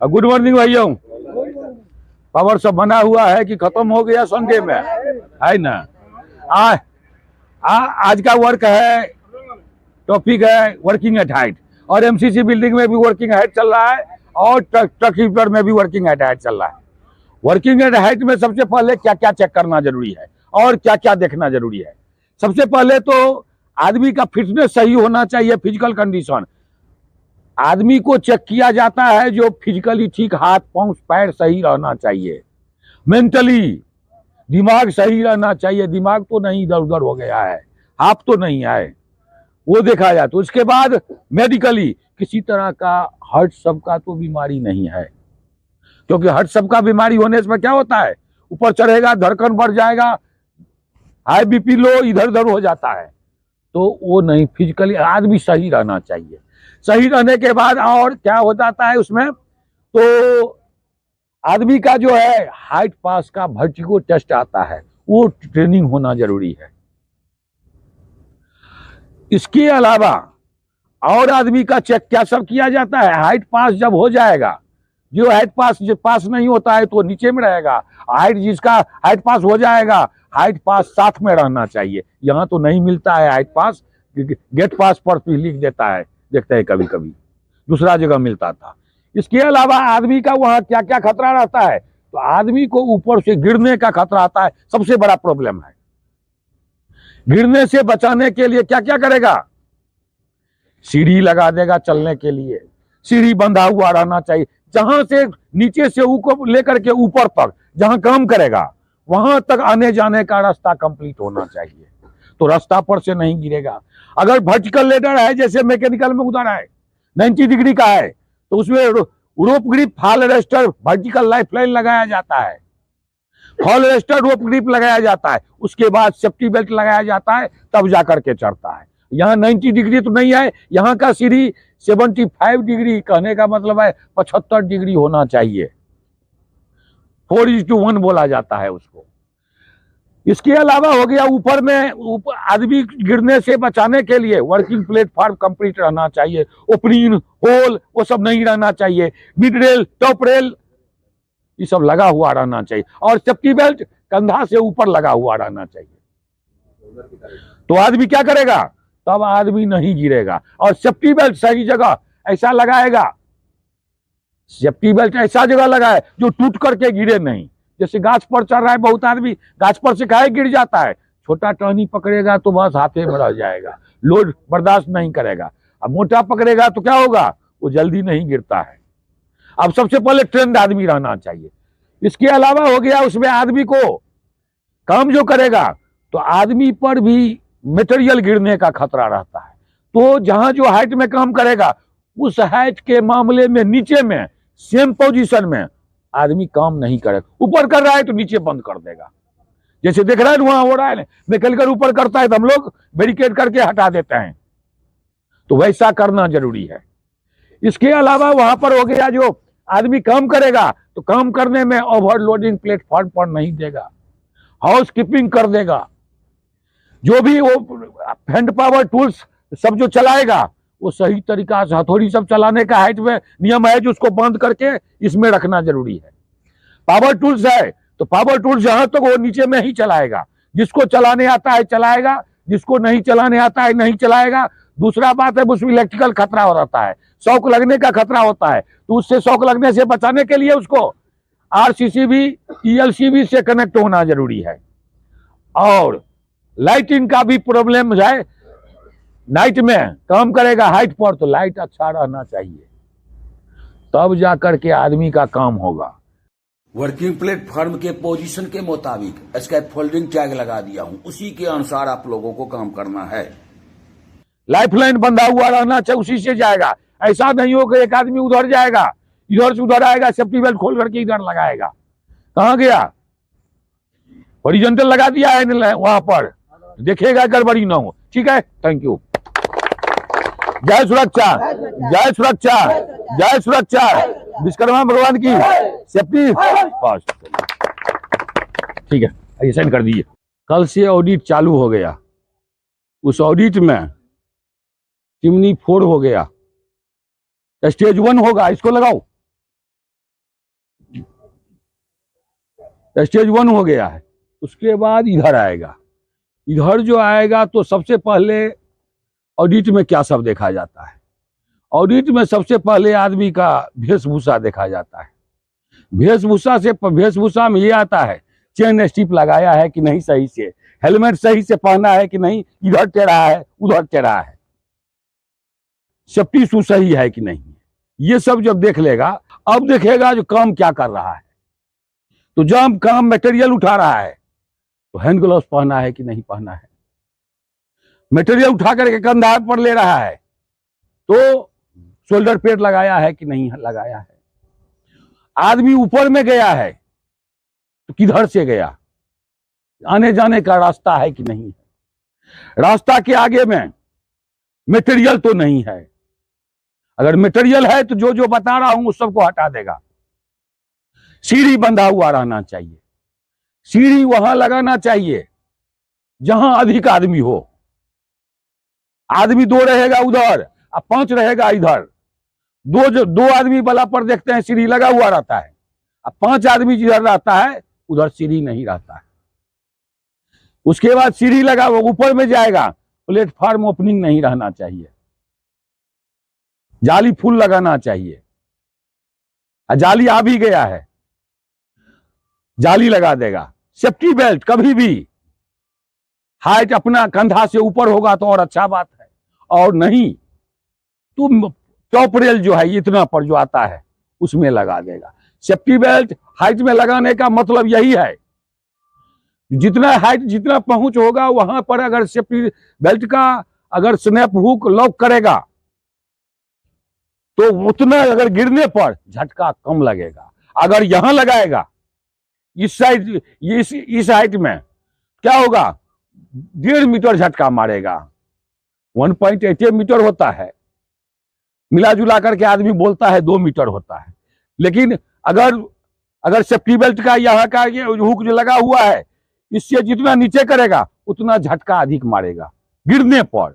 Good morning भैया। Power सब बना हुआ है कि खत्म हो गया संडे में, है ना। आज का वर्क है, टॉपिक है वर्किंग एट हाइट, और एमसीसी बिल्डिंग में भी वर्किंग हाइट चल रहा है और ट्रक हीटर में भी वर्किंग एट हाइट चल रहा है। वर्किंग एट हाइट में सबसे पहले क्या क्या चेक करना जरूरी है और क्या क्या देखना जरूरी है। सबसे पहले तो आदमी का फिटनेस सही होना चाहिए, फिजिकल कंडीशन। आदमी को चेक किया जाता है जो फिजिकली ठीक, हाथ पांव पैर सही रहना चाहिए, मेंटली दिमाग सही रहना चाहिए, दिमाग तो नहीं इधर उधर हो गया है, हाथ तो नहीं आए, वो देखा जाए। तो उसके बाद मेडिकली किसी तरह का हार्ट सब का तो बीमारी नहीं है, क्योंकि हार्ट सब का बीमारी होने से क्या होता है, ऊपर चढ़ेगा, धड़कन बढ़ जाएगा, हाई बीपी लो, इधर उधर हो जाता है। तो वो नहीं, फिजिकली आदमी सही रहना चाहिए। सही रहने के बाद और क्या हो जाता है उसमें, तो आदमी का जो है हाइट पास का वर्टिगो टेस्ट आता है, वो ट्रेनिंग होना जरूरी है। इसके अलावा और आदमी का चेक क्या सब किया जाता है, हाइट पास जब हो जाएगा, जो हाइट पास नहीं होता है तो नीचे में रहेगा, हाइट जिसका हाइट पास हो जाएगा, हाइट पास साथ में रहना चाहिए। यहाँ तो नहीं मिलता है हाइट पास, गेट पास पर भी लिख देता है, देखते हैं कभी कभी, दूसरा जगह मिलता था। इसके अलावा आदमी का वहां क्या क्या खतरा रहता है, तो आदमी को ऊपर से गिरने का खतरा आता है, सबसे बड़ा प्रॉब्लम है। गिरने से बचाने के लिए क्या क्या करेगा, सीढ़ी लगा देगा चलने के लिए, सीढ़ी बंधा हुआ रहना चाहिए, जहां से नीचे से ऊपर लेकर के ऊपर तक जहां काम करेगा वहां तक आने जाने का रास्ता कंप्लीट होना चाहिए, तो रास्ता पर से नहीं गिरेगा। अगर वर्टिकल लेडर है, जैसे मैकेनिकल में उधर है 90 डिग्री का है, तो उसमें rope grip, fall arrester, vertical life line लगाया जाता है, फॉल अरेस्टर, रोप ग्रिप लगाया जाता है, उसके बाद सेफ्टी बेल्ट लगाया जाता है, तब जाकर के चढ़ता है। यहाँ 90 डिग्री तो नहीं है, यहाँ का सीढ़ी 75 डिग्री, कहने का मतलब है 75 डिग्री होना चाहिए, 4:1 बोला जाता है उसको। इसके अलावा हो गया ऊपर में, आदमी गिरने से बचाने के लिए वर्किंग प्लेटफॉर्म कंप्लीट रहना चाहिए, ओपनिंग होल वो सब नहीं रहना चाहिए, मिड रेल, टॉप रेल ये सब लगा हुआ रहना चाहिए, और सेफ्टी बेल्ट कंधा से ऊपर लगा हुआ रहना चाहिए। तो आदमी क्या करेगा, तब आदमी नहीं गिरेगा। और सेफ्टी बेल्ट सही जगह ऐसा लगाएगा, सेफ्टी बेल्ट ऐसा जगह लगाए जो टूट करके गिरे नहीं। जैसे गाछ पर चढ़ रहा है, बहुत आदमी गाछ पर से काहे गिर जाता है, छोटा टहनी पकड़ेगा तो बस हाथे में रह जाएगा, लोड बर्दाश्त नहीं करेगा। अब मोटा पकड़ेगा तो क्या होगा, वो जल्दी नहीं गिरता है। अब सबसे पहले ट्रेंड आदमी रहना चाहिए। इसके अलावा हो गया, उसमें आदमी को काम जो करेगा तो आदमी पर भी मटेरियल गिरने का खतरा रहता है, तो जहां जो हाइट में काम करेगा उस हाइट के मामले में नीचे में सेम पोजीशन में आदमी काम नहीं करेगा। ऊपर कर रहा है तो नीचे बंद कर देगा, जैसे देख रहा है वहां हो रहा है, मैकेनिकल ऊपर करता है तो हम लोग बैरिकेड करके हटा देते हैं, तो वैसा करना जरूरी है। इसके अलावा वहां पर हो गया, जो आदमी काम करेगा तो काम करने में ओवरलोडिंग प्लेटफॉर्म पर नहीं देगा, हाउस कीपिंग कर देगा। जो भी वो हैंड पावर टूल्स सब जो चलाएगा वो सही तरीका से, हथौड़ी सब चलाने का हाइट में नियम है जो उसको बंद करके इसमें रखना जरूरी है। पावर टूल्स है तो पावर टूल्स जहां तक वो नीचे में ही चलाएगा, जिसको चलाने आता है चलाएगा, जिसको नहीं चलाने आता है नहीं चलाएगा। दूसरा बात है, उसमें इलेक्ट्रिकल खतरा हो रहता है, शॉक लगने का खतरा होता है, तो उससे शॉक लगने से बचाने के लिए उसको RCCB, ELCB से कनेक्ट होना जरूरी है। और लाइटिंग का भी प्रॉब्लम है, नाइट में काम करेगा हाइट पर तो लाइट अच्छा रहना चाहिए, तब जाकर के आदमी का काम होगा। वर्किंग प्लेटफॉर्म के पोजीशन के मुताबिक स्कैफोल्डिंग टैग लगा दिया हूं, उसी के अनुसार आप लोगों को काम करना है। लाइफ लाइन बंधा हुआ रहना चाहिए, उसी से जाएगा। ऐसा नहीं हो कि एक आदमी उधर जाएगा, इधर से उधर आएगा, सेफ्टी बेल्ट खोल करके इधर लगाएगा, कहां गया, हॉरिजॉन्टल लगा दिया है वहां पर, देखेगा गड़बड़ी ना हो। ठीक है, थैंक यू। जय सुरक्षा, जय सुरक्षा, जय सुरक्षा, विश्वकर्मा भगवान की सेफ्टी फर्स्ट। ठीक है, ये सेंड कर दीजिए। कल से ऑडिट चालू हो गया, उस ऑडिट में चिमनी 4 हो गया, स्टेज 1 होगा, इसको लगाओ। स्टेज 1 हो गया है। उसके बाद इधर आएगा। इधर जो आएगा तो सबसे पहले ऑडिट में क्या सब देखा जाता है। ऑडिट में सबसे पहले आदमी का वेशभूषा देखा जाता है। वेशभूषा में ये आता है चेन स्ट्रिप लगाया है कि नहीं सही से, हेलमेट सही से पहना है कि नहीं, इधर टेढ़ा है उधर टेढ़ा है, सेफ्टी शू सही है कि नहीं। ये सब जब देख लेगा, अब देखेगा जो काम क्या कर रहा है। तो जब काम मटेरियल उठा रहा है तो हैंड ग्लव्स पहना है कि नहीं पहना है, मटेरियल उठा करके कंधा पर ले रहा है तो शोल्डर पैड लगाया है कि नहीं लगाया है। आदमी ऊपर में गया है तो किधर से गया, आने जाने का रास्ता है कि नहीं है। रास्ता के आगे में मटेरियल तो नहीं है। अगर मटेरियल है तो जो जो बता रहा हूं उस सबको हटा देगा। सीढ़ी बंधा हुआ रहना चाहिए। सीढ़ी वहां लगाना चाहिए जहां अधिक आदमी हो। आदमी 2 रहेगा उधर और 5 रहेगा इधर। दो आदमी बला पर देखते हैं सीढ़ी लगा हुआ रहता है, और 5 आदमी जिधर रहता है उधर सीढ़ी नहीं रहता है। उसके बाद सीढ़ी लगा वो ऊपर में जाएगा, प्लेटफॉर्म ओपनिंग नहीं रहना चाहिए, जाली फुल लगाना चाहिए। जाली आ भी गया है, जाली लगा देगा। सेफ्टी बेल्ट कभी भी हाइट अपना कंधा से ऊपर होगा तो और अच्छा बात है, और नहीं तो टॉप रेल जो है इतना पर जो आता है उसमें लगा देगा। सेफ्टी बेल्ट हाइट में लगाने का मतलब यही है, जितना हाइट जितना पहुंच होगा वहां पर अगर सेफ्टी बेल्ट का अगर स्नैप हुक लॉक करेगा तो उतना अगर गिरने पर झटका कम लगेगा। अगर यहां लगाएगा इस साइड इस हाइट में क्या होगा, 1.5 मीटर झटका मारेगा। 1.8 मीटर होता है, मिला जुला करके आदमी बोलता है 2 मीटर होता है। लेकिन अगर सेफ्टी बेल्ट का यहाँ का ये हुक जो लगा हुआ है इससे जितना नीचे करेगा उतना झटका अधिक मारेगा गिरने पर।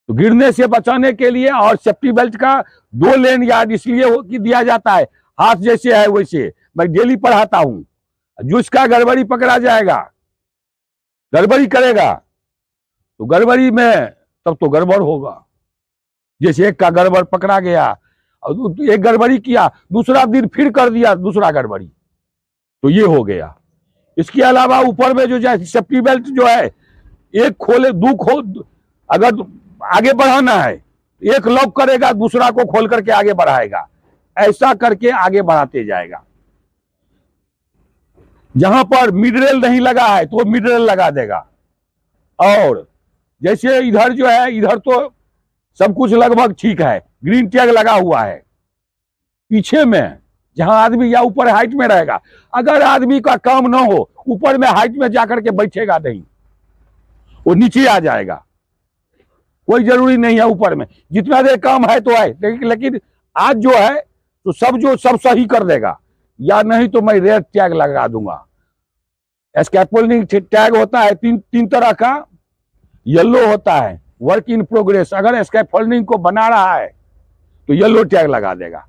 तो गिरने से बचाने के लिए और सेफ्टी बेल्ट का 2 लेन यार्ड इसलिए दिया जाता है, हाथ जैसे है वैसे। मैं डेली पढ़ाता हूं, जिसका गड़बड़ी पकड़ा जाएगा, गड़बड़ी करेगा तो गड़बड़ी में तब तो गड़बड़ होगा। जैसे एक का गड़बड़ पकड़ा गया और एक गड़बड़ी किया, दूसरा दिन फिर कर दिया दूसरा गड़बड़ी, तो ये हो गया। इसके अलावा ऊपर में जो सेफ्टी बेल्ट जो है एक खोले अगर आगे बढ़ाना है एक लॉक करेगा दूसरा को खोल करके आगे बढ़ाएगा, ऐसा करके आगे बढ़ाते जाएगा। जहां पर मिड रेल नहीं लगा है तो वो मिड रेल लगा देगा। और जैसे इधर जो है इधर तो सब कुछ लगभग ठीक है, ग्रीन टैग लगा हुआ है। पीछे में जहां आदमी या ऊपर हाइट में रहेगा, अगर आदमी का काम ना हो ऊपर में हाइट में जाकर के बैठेगा नहीं, वो नीचे आ जाएगा। कोई जरूरी नहीं है ऊपर में, जितना देर काम है तो है। लेकिन आज जो है तो सब सही कर देगा, या नहीं तो मैं रेड टैग लगा दूंगा। स्कैफोल्डिंग टैग होता है तीन तरह का। येलो होता है वर्क इन प्रोग्रेस, अगर स्कैफोल्डिंग को बना रहा है तो येलो टैग लगा देगा,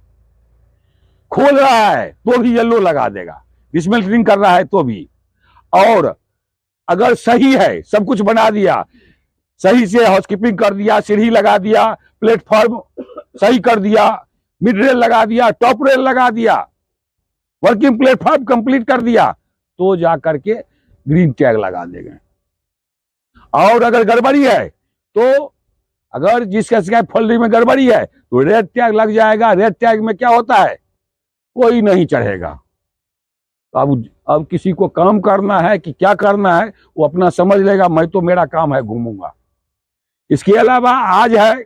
खोल रहा है तो भी येलो लगा देगा, डिसमेंटलिंग कर रहा है तो भी। और अगर सही है, सब कुछ बना दिया, सही से हाउसकीपिंग कर दिया, सीढ़ी लगा दिया, प्लेटफॉर्म सही कर दिया, मिड रेल लगा दिया, टॉप रेल लगा दिया, वर्किंग प्लेटफॉर्म कंप्लीट कर दिया, तो जाकर के ग्रीन टैग लगा देंगे। और अगर गड़बड़ी है तो अगर जिसके स्कैफोल्डिंग में गड़बड़ी है तो रेड टैग लग जाएगा। रेड टैग में क्या होता है, कोई नहीं चढ़ेगा। अब किसी को काम करना है कि क्या करना है वो अपना समझ लेगा, मैं तो मेरा काम है घूमूंगा। इसके अलावा आज है,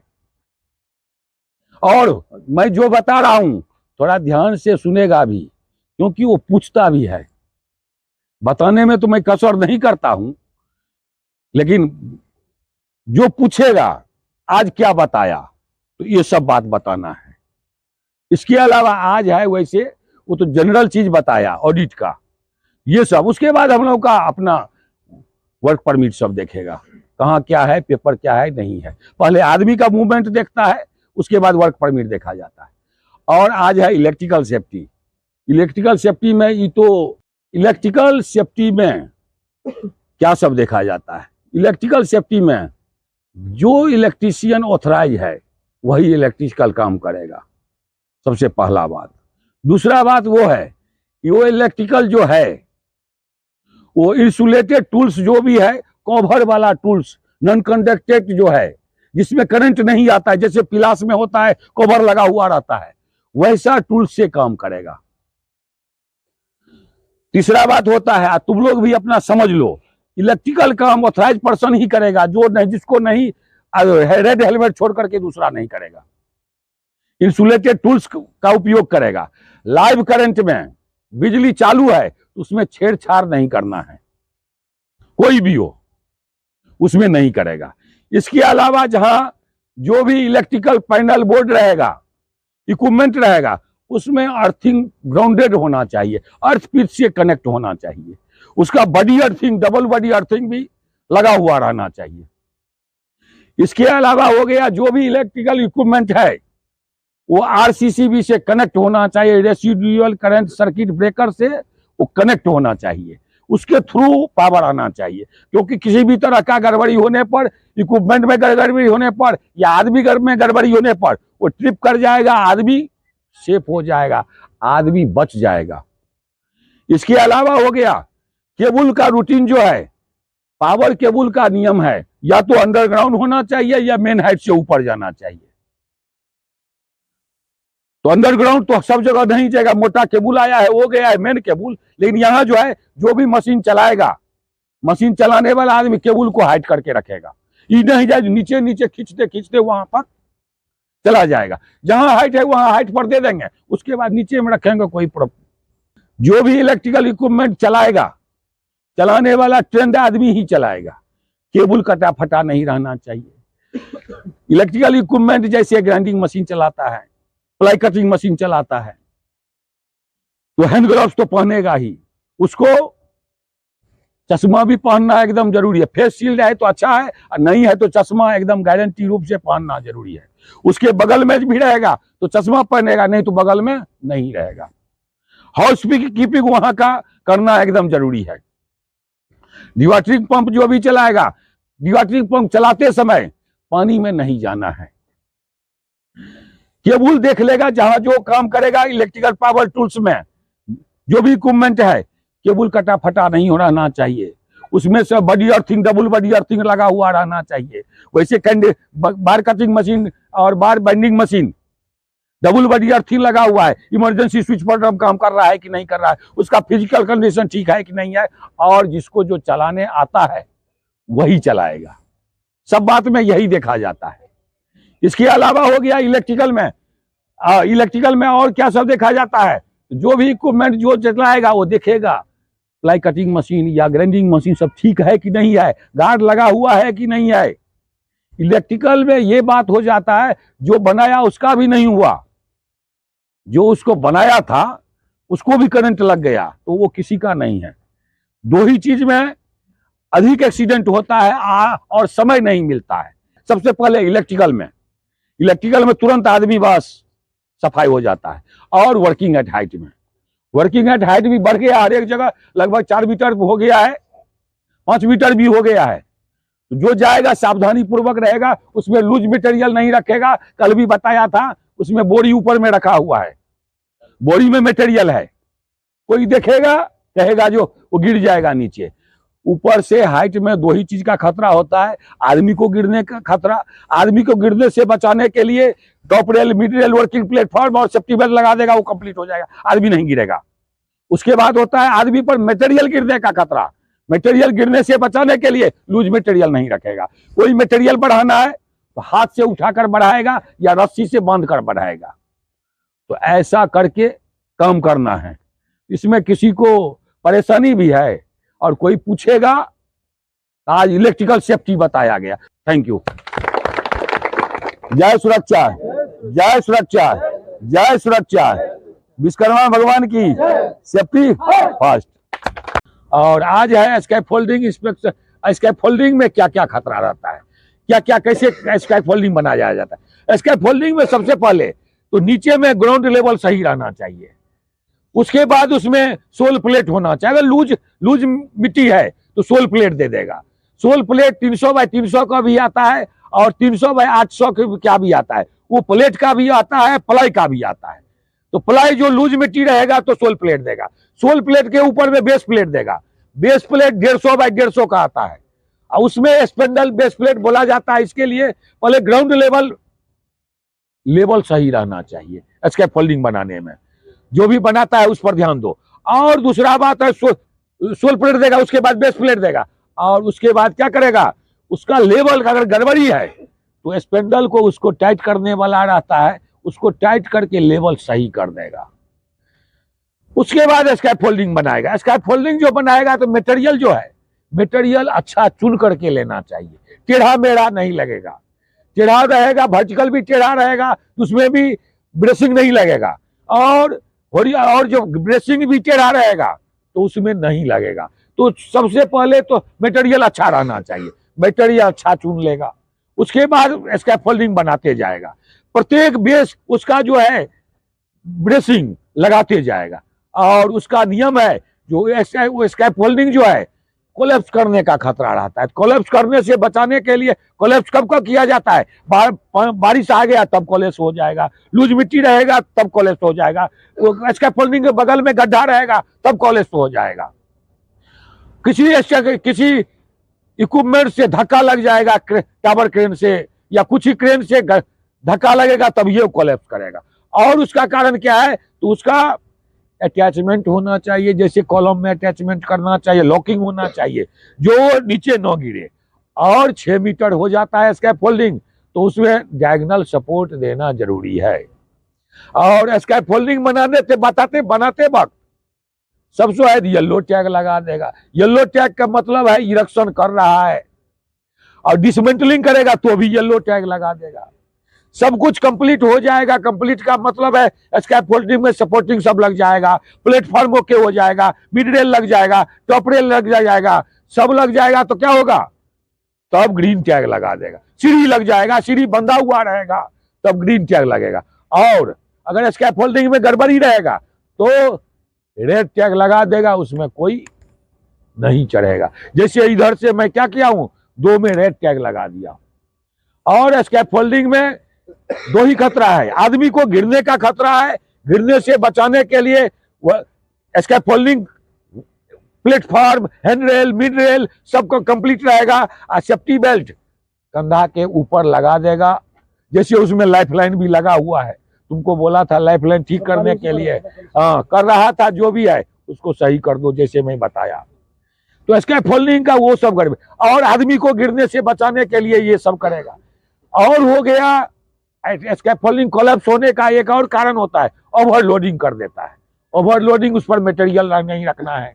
और मैं जो बता रहा हूं थोड़ा ध्यान से सुनेगा भी, क्योंकि वो पूछता भी है। बताने में तो मैं कसर नहीं करता हूं, लेकिन जो पूछेगा आज क्या बताया तो ये सब बात बताना है। इसके अलावा आज है वैसे वो तो जनरल चीज बताया ऑडिट का, ये सब। उसके बाद हम लोग का अपना वर्क परमिट सब देखेगा, कहाँ क्या है, पेपर क्या है, नहीं है। पहले आदमी का मूवमेंट देखता है, उसके बाद वर्क परमिट देखा जाता है। और आज है इलेक्ट्रिकल सेफ्टी। इलेक्ट्रिकल सेफ्टी में ये तो इलेक्ट्रिकल सेफ्टी में क्या सब देखा जाता है? इलेक्ट्रिकल सेफ्टी में जो इलेक्ट्रीशियन ऑथराइज है वही इलेक्ट्रिकल काम करेगा, सबसे पहला बात। दूसरा बात वो है कि वो इलेक्ट्रिकल जो है वो इंसुलेटेड टूल्स जो भी है, कवर वाला टूल्स, नॉन कंडक्टेड जो है जिसमें करंट नहीं आता है, जैसे पिलास में होता है कवर लगा हुआ रहता है, वैसा टूल्स से काम करेगा। तीसरा बात होता है, तुम लोग भी अपना समझ लो, इलेक्ट्रिकल काम ऑथराइज पर्सन ही करेगा, जो नहीं, जिसको नहीं रेड हेलमेट छोड़ करके दूसरा नहीं करेगा। इंसुलेटेड टूल्स का उपयोग करेगा। लाइव करंट में बिजली चालू है तो उसमें छेड़छाड़ नहीं करना है, कोई भी हो उसमें नहीं करेगा। इसके अलावा जहां जो भी इलेक्ट्रिकल पैनल बोर्ड रहेगा, इक्विपमेंट रहेगा, उसमें अर्थिंग ग्राउंडेड होना चाहिए, अर्थ पीच से कनेक्ट होना चाहिए, उसका body earthing, double body earthing भी लगा हुआ रहना चाहिए। इसके अलावा हो गया जो भी इलेक्ट्रिकल इक्विपमेंट है वो आरसीसीबी से कनेक्ट होना चाहिए, रेसिडुअल करंट सर्किट ब्रेकर से वो कनेक्ट होना चाहिए, उसके थ्रू पावर आना चाहिए। क्योंकि किसी भी तरह का गड़बड़ी होने पर, इक्विपमेंट में गड़बड़ी होने पर या आदमी में गड़बड़ी होने पर वो ट्रिप कर जाएगा, आदमी सेफ हो जाएगा, आदमी बच जाएगा। इसके अलावा हो गया केबल का रूटीन जो है, पावर केबल का नियम है या तो अंडरग्राउंड होना चाहिए या मेन हाइट से ऊपर जाना चाहिए। तो अंडरग्राउंड तो सब जगह नहीं जाएगा, मोटा केबल आया है वो गया है मेन केबल, लेकिन यहाँ जो है जो भी मशीन चलाएगा, मशीन चलाने वाला आदमी केबल को हाइट करके रखेगा, ये नहीं जाए नीचे नीचे खींचते खींचते वहां पर चला जाएगा। जहां हाइट है वहां हाइट पर दे देंगे, उसके बाद नीचे में रखेंगे, कोई प्रॉब्लम। जो भी इलेक्ट्रिकल इक्विपमेंट चलाएगा, चलाने वाला ट्रेंड आदमी ही चलाएगा, केबल कटा फटा नहीं रहना चाहिए। इलेक्ट्रिकल इक्विपमेंट जैसे ग्राइंडिंग मशीन चलाता है, प्लाई कटिंग मशीन चलाता है, तो हैंड ग्लव्स तो पहनेगा ही, उसको चश्मा भी पहनना एकदम जरूरी है। फेस शील्ड है तो अच्छा है, और नहीं है तो चश्मा एकदम गारंटी रूप से पहनना जरूरी है। उसके बगल में भी रहेगा तो चश्मा पहनेगा, नहीं तो बगल में नहीं रहेगा। हाउस कीपिंग वहां का करना एकदम जरूरी है। डिवाटरिंग पंप जो भी चलाएगा, डिवाटरिंग पंप चलाते समय पानी में नहीं जाना है, केबल देख लेगा। जहां जो काम करेगा इलेक्ट्रिकल पावर टूल्स में जो भी इक्विपमेंट है, केबल कटा फटा नहीं होना चाहिए, उसमें से body earthing, double body earthing लगा हुआ रहना चाहिए। वैसे बार कटिंग मशीन और bar binding machine double body earthing लगा हुआ है, इमरजेंसी स्विच पर काम कर रहा है कि नहीं कर रहा है, उसका फिजिकल कंडीशन ठीक है कि नहीं है, और जिसको जो चलाने आता है वही चलाएगा। सब बात में यही देखा जाता है। इसके अलावा हो गया इलेक्ट्रिकल में और क्या सब देखा जाता है, जो भी इक्विपमेंट जो चलाएगा वो देखेगा प्लाई कटिंग मशीन या ग्राइंडिंग मशीन सब ठीक है कि नहीं है, गार्ड लगा हुआ है कि नहीं है। इलेक्ट्रिकल में ये बात हो जाता है, जो बनाया उसका भी नहीं हुआ, जो उसको बनाया था उसको भी करंट लग गया तो वो किसी का नहीं है। दो ही चीज में अधिक एक्सीडेंट होता है और समय नहीं मिलता है। सबसे पहले इलेक्ट्रिकल में तुरंत आदमी बस सफाई हो जाता है, और वर्किंग एट हाइट में, वर्किंग एट हाइट भी बढ़ गया, हर एक जगह लगभग 4 मीटर हो गया है, 5 मीटर भी हो गया है। जो जाएगा सावधानी पूर्वक रहेगा, उसमें लूज मटेरियल नहीं रखेगा। कल भी बताया था, उसमें बोरी ऊपर में रखा हुआ है, बोरी में मटेरियल है, कोई देखेगा कहेगा जो वो गिर जाएगा नीचे। ऊपर से हाइट में दो ही चीज का खतरा होता है, आदमी को गिरने का खतरा। आदमी को गिरने से बचाने के लिए top rail, mid rail, working platform और सेफ्टी बेल्ट लगा देगा, वो कंप्लीट हो जाएगा, आदमी नहीं गिरेगा। उसके बाद होता है आदमी पर मटेरियल गिरने का खतरा, मटेरियल गिरने से बचाने के लिए लूज मटेरियल नहीं रखेगा। कोई मटेरियल बढ़ाना है तो हाथ से उठाकर बढ़ाएगा या रस्सी से बांध कर बढ़ाएगा। तो ऐसा करके काम करना है। इसमें किसी को परेशानी भी है और कोई पूछेगा, आज इलेक्ट्रिकल सेफ्टी बताया गया। Thank you. जय सुरक्षा, जय सुरक्षा, जय सुरक्षा। विश्वकर्मा भगवान की सेफ्टी फर्स्ट। और आज है स्कैफोल्डिंग इंस्पेक्शन। स्कैफोल्डिंग में क्या क्या खतरा रहता है, क्या क्या कैसे स्कैफोल्डिंग बनाया जाता है। स्कैफोल्डिंग में सबसे पहले तो नीचे में ग्राउंड लेवल सही रहना चाहिए, उसके बाद उसमें सोल प्लेट होना चाहिए। अगर लूज मिट्टी है तो सोल प्लेट दे देगा। सोल प्लेट 300 बाय 300 का भी आता है और 300 बाय 800 का भी आता है। वो प्लेट का भी आता है, प्लाई का भी आता है। तो प्लाई जो लूज मिट्टी रहेगा तो सोल प्लेट देगा। सोल प्लेट के ऊपर में बेस प्लेट देगा। बेस प्लेट 150 बाय 150 का आता है और उसमें स्पेंडल बेस प्लेट बोला जाता है। इसके लिए पहले ग्राउंड लेवल सही रहना चाहिए स्कैफोल्डिंग बनाने में। जो भी बनाता है उस पर ध्यान दो। और दूसरा बात है सोल प्लेट देगा, उसके बाद बेस प्लेट देगा और उसके बाद क्या करेगा, उसका लेवल अगर गड़बड़ी है तो स्पेंडल को उसको टाइट करने वाला रहता है, उसको टाइट करके लेवल सही कर देगा। उसके बाद स्कैफोल्डिंग बनाएगा। स्कैफोल्डिंग जो बनाएगा तो मटेरियल जो है, मटेरियल अच्छा चुन करके लेना चाहिए। टेढ़ा मेढ़ा नहीं लगेगा। टेढ़ा रहेगा, वर्टिकल भी टेढ़ा रहेगा, उसमें भी ब्रेसिंग नहीं लगेगा। और जो ब्रेसिंग भी टेढ़ा रहेगा तो उसमें नहीं लगेगा। तो सबसे पहले तो मटेरियल अच्छा रहना चाहिए। मटेरियल अच्छा चुन लेगा, उसके बाद स्कैफोल्डिंग बनाते जाएगा। प्रत्येक बेस उसका जो है ब्रेसिंग लगाते जाएगा। और उसका नियम है जो स्कैफोल्डिंग जो है कोलैप्स करने का खतरा रहता है। कोलैप्स करने से बचाने के लिए, कोलैप्स कब किया जाता है, बारिश आ गया तब कोलैप्स हो जाएगा, लूज मिट्टी रहेगा तब कोलैप्स हो जाएगा, स्कैफोल्डिंग के बगल में गड्ढा रहेगा तब कोलैप्स हो जाएगा। किसी इक्विपमेंट से धक्का लग जाएगा, टावर क्रेन से या कुछ ही क्रेन से धक्का लगेगा तब ये कोलैप्स करेगा। और उसका कारण क्या है, तो उसका अटैचमेंट होना चाहिए, जैसे कॉलम में अटैचमेंट करना चाहिए, लॉकिंग होना चाहिए जो नीचे न गिरे। और 6 मीटर हो जाता है स्कैफोल्डिंग तो उसमें डायगोनल सपोर्ट देना जरूरी है। और स्कैफोल्डिंग बनाते वक्त सबसे शायद येलो टैग लगा देगा। येलो टैग का मतलब है इरेक्शन कर रहा है, और डिसमेंटलिंग करेगा तो भी येलो टैग लगा देगा। सब कुछ कंप्लीट हो जाएगा। कंप्लीट का मतलब है स्कैफोल्डिंग में सपोर्टिंग सब लग जाएगा, प्लेटफॉर्म ओके हो जाएगा, मिड रेल लग जाएगा, टॉप रेल लग जाएगा, सब लग जाएगा तो क्या होगा, तब ग्रीन टैग लगा देगा। सीढ़ी लग जाएगा, सीढ़ी बंधा हुआ रहेगा तब ग्रीन टैग लगेगा। और अगर स्कैफोल्डिंग में गड़बड़ी रहेगा तो रेड टैग लगा देगा, उसमें कोई नहीं चढ़ेगा। जैसे इधर से मैं क्या किया हूं, 2 में रेड टैग लगा दिया। और स्कैफोल्डिंग में 2 ही खतरा है, आदमी को गिरने का खतरा है। गिरने से बचाने के लिए scaffolding, platform, hand rail, mid rail सबको कंप्लीट रहेगा। और सेफ्टी बेल्ट कंधा के ऊपर लगा देगा, जैसे उसमें लाइफलाइन भी लगा हुआ है। तुमको बोला था लाइफलाइन ठीक करने के लिए, हाँ कर रहा था, जो भी है उसको सही कर दो जैसे मैं बताया। तो स्कैफोल्डिंग का वो सब गड़बड़। और आदमी को गिरने से बचाने के लिए ये सब करेगा। और हो गया स्कैफोल्डिंग कोलैप्स होने का एक और कारण होता है, ओवरलोडिंग कर देता है। ओवरलोडिंग, उस पर मटेरियल नहीं रखना है।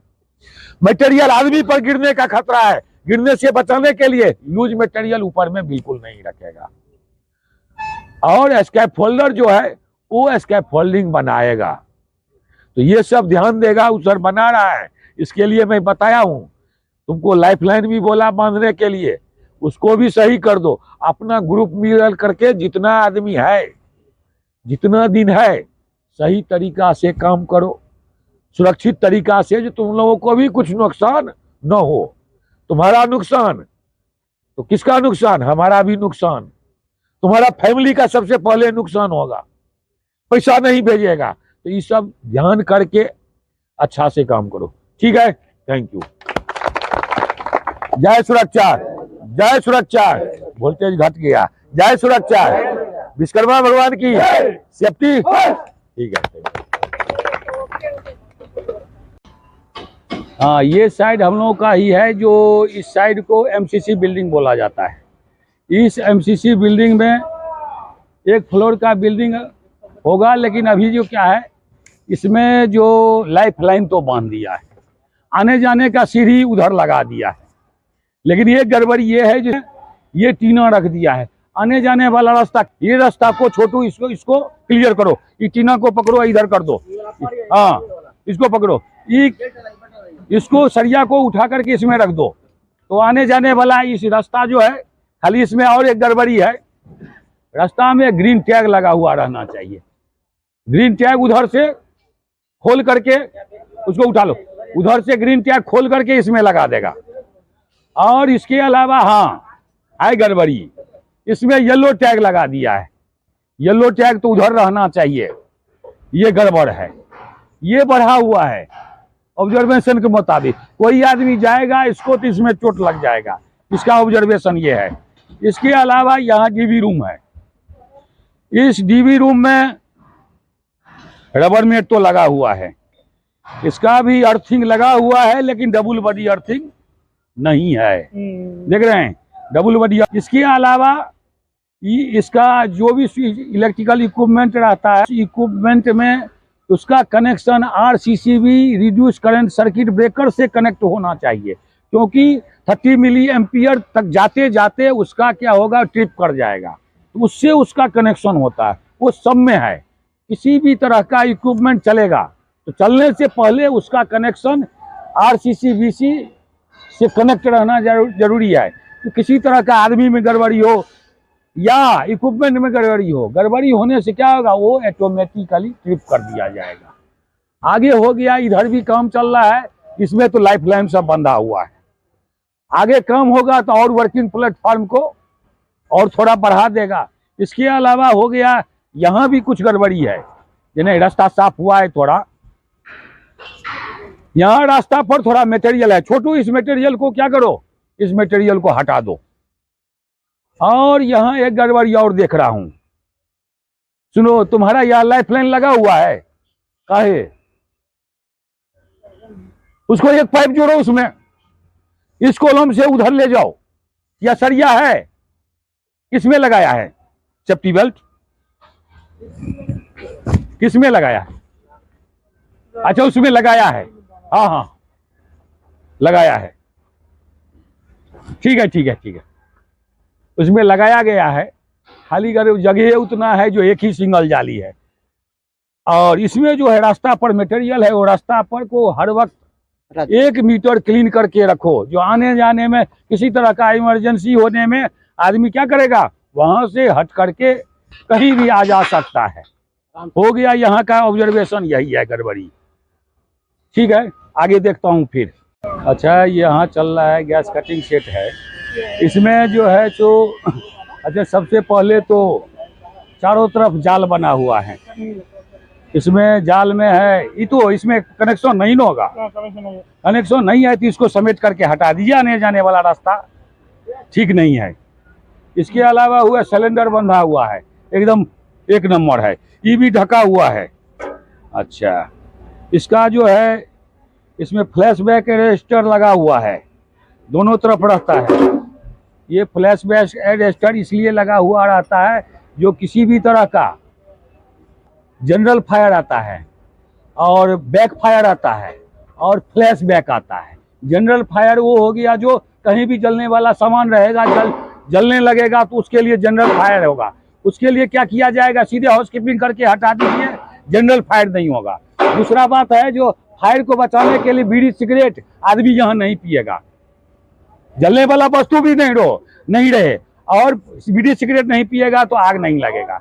मटेरियल आदमी पर गिरने का खतरा है, गिरने से बचाने के लिए लूज मटेरियल ऊपर में बिल्कुल नहीं रखेगा। और स्कैफोल्डर जो है वो स्कैफोल्डिंग बनाएगा तो ये सब ध्यान देगा, उस पर बना रहा है। इसके लिए मैं बताया हूं तुमको, लाइफलाइन भी बोला बांधने के लिए, उसको भी सही कर दो। अपना ग्रुप मिल करके जितना आदमी है, जितना दिन है, सही तरीका से काम करो, सुरक्षित तरीका से, जो तुम लोगों को भी कुछ नुकसान न हो। तुम्हारा नुकसान तो किसका नुकसान, हमारा भी नुकसान, तुम्हारा फैमिली का सबसे पहले नुकसान होगा, पैसा नहीं भेजेगा। तो ये सब ध्यान करके अच्छा से काम करो, ठीक है। Thank you. जय सुरक्षा, जय सुरक्षा। वोल्टेज घट गया। जय सुरक्षा, विश्वकर्मा भगवान की सेफ्टी, ठीक है। हाँ, ये साइड हम लोगों का ही है, जो इस साइड को एमसीसी बिल्डिंग बोला जाता है। इस एमसीसी बिल्डिंग में 1 फ्लोर का बिल्डिंग होगा, लेकिन अभी जो क्या है, इसमें जो लाइफ लाइन तो बांध दिया है, आने जाने का सीढ़ी उधर लगा दिया है। लेकिन ये गड़बड़ी ये है जो ये टीना रख दिया है, आने जाने वाला रास्ता, ये रास्ता को छोटू, इसको क्लियर करो, ये टीना को पकड़ो, इधर कर दो, हाँ इसको पकड़ो, इसको सरिया को उठा करके इसमें रख दो, तो आने जाने वाला इस रास्ता जो है। खाली इसमें और एक गड़बड़ी है, रास्ता में ग्रीन टैग लगा हुआ रहना चाहिए। ग्रीन टैग उधर से खोल करके उसको उठा लो, उधर से ग्रीन टैग खोल करके इसमें लगा देगा। और इसके अलावा हाँ है गड़बड़ी, इसमें येलो टैग लगा दिया है। येलो टैग तो उधर रहना चाहिए, ये गड़बड़ है, ये बढ़ा हुआ है ऑब्जर्वेशन के मुताबिक। कोई आदमी जाएगा इसको तो इसमें चोट लग जाएगा, इसका ऑब्जर्वेशन ये है। इसके अलावा यहाँ डीवी रूम है, इस डीवी रूम में रबर मेट तो लगा हुआ है, इसका भी अर्थिंग लगा हुआ है, लेकिन डबल बॉडी अर्थिंग नहीं है। देख रहे हैं, डबल बॉडी। इसके अलावा इसका जो भी इलेक्ट्रिकल इक्विपमेंट रहता है, इक्विपमेंट में उसका connection RCCB reduce current circuit breaker से कनेक्ट होना चाहिए, क्योंकि 30 मिली एम्पियर तक जाते जाते उसका क्या होगा, ट्रिप कर जाएगा, तो उससे उसका कनेक्शन होता है, वो सब में है। किसी भी तरह का इक्विपमेंट चलेगा तो चलने से पहले उसका कनेक्शन आरसीसीबी से कनेक्ट रहना जरूरी है। तो किसी तरह का आदमी में गड़बड़ी हो या इक्विपमेंट में गड़बड़ी हो, गड़बड़ी होने से क्या होगा, वो ऑटोमेटिकली ट्रिप कर दिया जाएगा। आगे हो गया, इधर भी काम चल रहा है, इसमें तो लाइफ लाइन सब बंधा हुआ है। आगे काम होगा तो और वर्किंग प्लेटफॉर्म को और थोड़ा बढ़ा देगा। इसके अलावा हो गया, यहाँ भी कुछ गड़बड़ी है, जिन्हें रास्ता साफ हुआ है थोड़ा, यहाँ रास्ता पर थोड़ा मटेरियल है। छोटू, इस मटेरियल को क्या करो, इस मटेरियल को हटा दो। और यहाँ एक गड़बड़ी और देख रहा हूं, सुनो, तुम्हारा यहाँ लाइफ लाइन लगा हुआ है, काहे उसको एक पाइप जोड़ो उसमें, इस कॉलम से उधर ले जाओ। या सरिया है, किसमें लगाया है, सेफ्टी बेल्ट किसमें लगाया है? अच्छा, उसमें लगाया है, हाँ हाँ लगाया है, ठीक है ठीक है ठीक है, उसमें लगाया गया है। खाली जगह उतना है जो एक ही सिंगल जाली है। और इसमें जो है रास्ता पर मटेरियल है, वो रास्ता पर को हर वक्त 1 मीटर क्लीन करके रखो। जो आने जाने में किसी तरह का इमरजेंसी होने में आदमी क्या करेगा, वहां से हट करके कहीं भी आ जा सकता है। हो गया, यहाँ का ऑब्जर्वेशन यही है गड़बड़ी। ठीक है, आगे देखता हूँ फिर। अच्छा, यहाँ चल रहा है गैस कटिंग सेट है, इसमें जो है जो अच्छा, सबसे पहले तो चारों तरफ जाल बना हुआ है, इसमें जाल में है, ये तो इसमें कनेक्शन नहीं ना होगा, कनेक्शन नहीं है तो इसको समेट करके हटा दीजिए, आने जाने वाला रास्ता ठीक नहीं है। इसके अलावा हुआ सिलेंडर बंधा हुआ है, एकदम 1 नंबर है, ये भी ढका हुआ है। अच्छा, इसका जो है, इसमें फ्लैशबैक रजिस्टर लगा हुआ है, दोनों तरफ रहता है। ये फ्लैशबैक रजिस्टर इसलिए लगा हुआ रहता है, जो किसी भी तरह का जनरल फायर आता है और बैक फायर आता है और फ्लैश बैक आता है। जनरल फायर वो हो गया जो कहीं भी जलने वाला सामान रहेगा, जलने लगेगा तो उसके लिए जनरल फायर होगा। उसके लिए क्या किया जाएगा, सीधे हाउसकीपिंग करके हटा दीजिए, जनरल फायर नहीं होगा। दूसरा बात है, जो फायर को बचाने के लिए बीड़ी सिगरेट आदमी यहाँ नहीं पिएगा, जलने वाला वस्तु भी नहीं रहे और बीड़ी सिगरेट नहीं पिएगा तो आग नहीं लगेगा।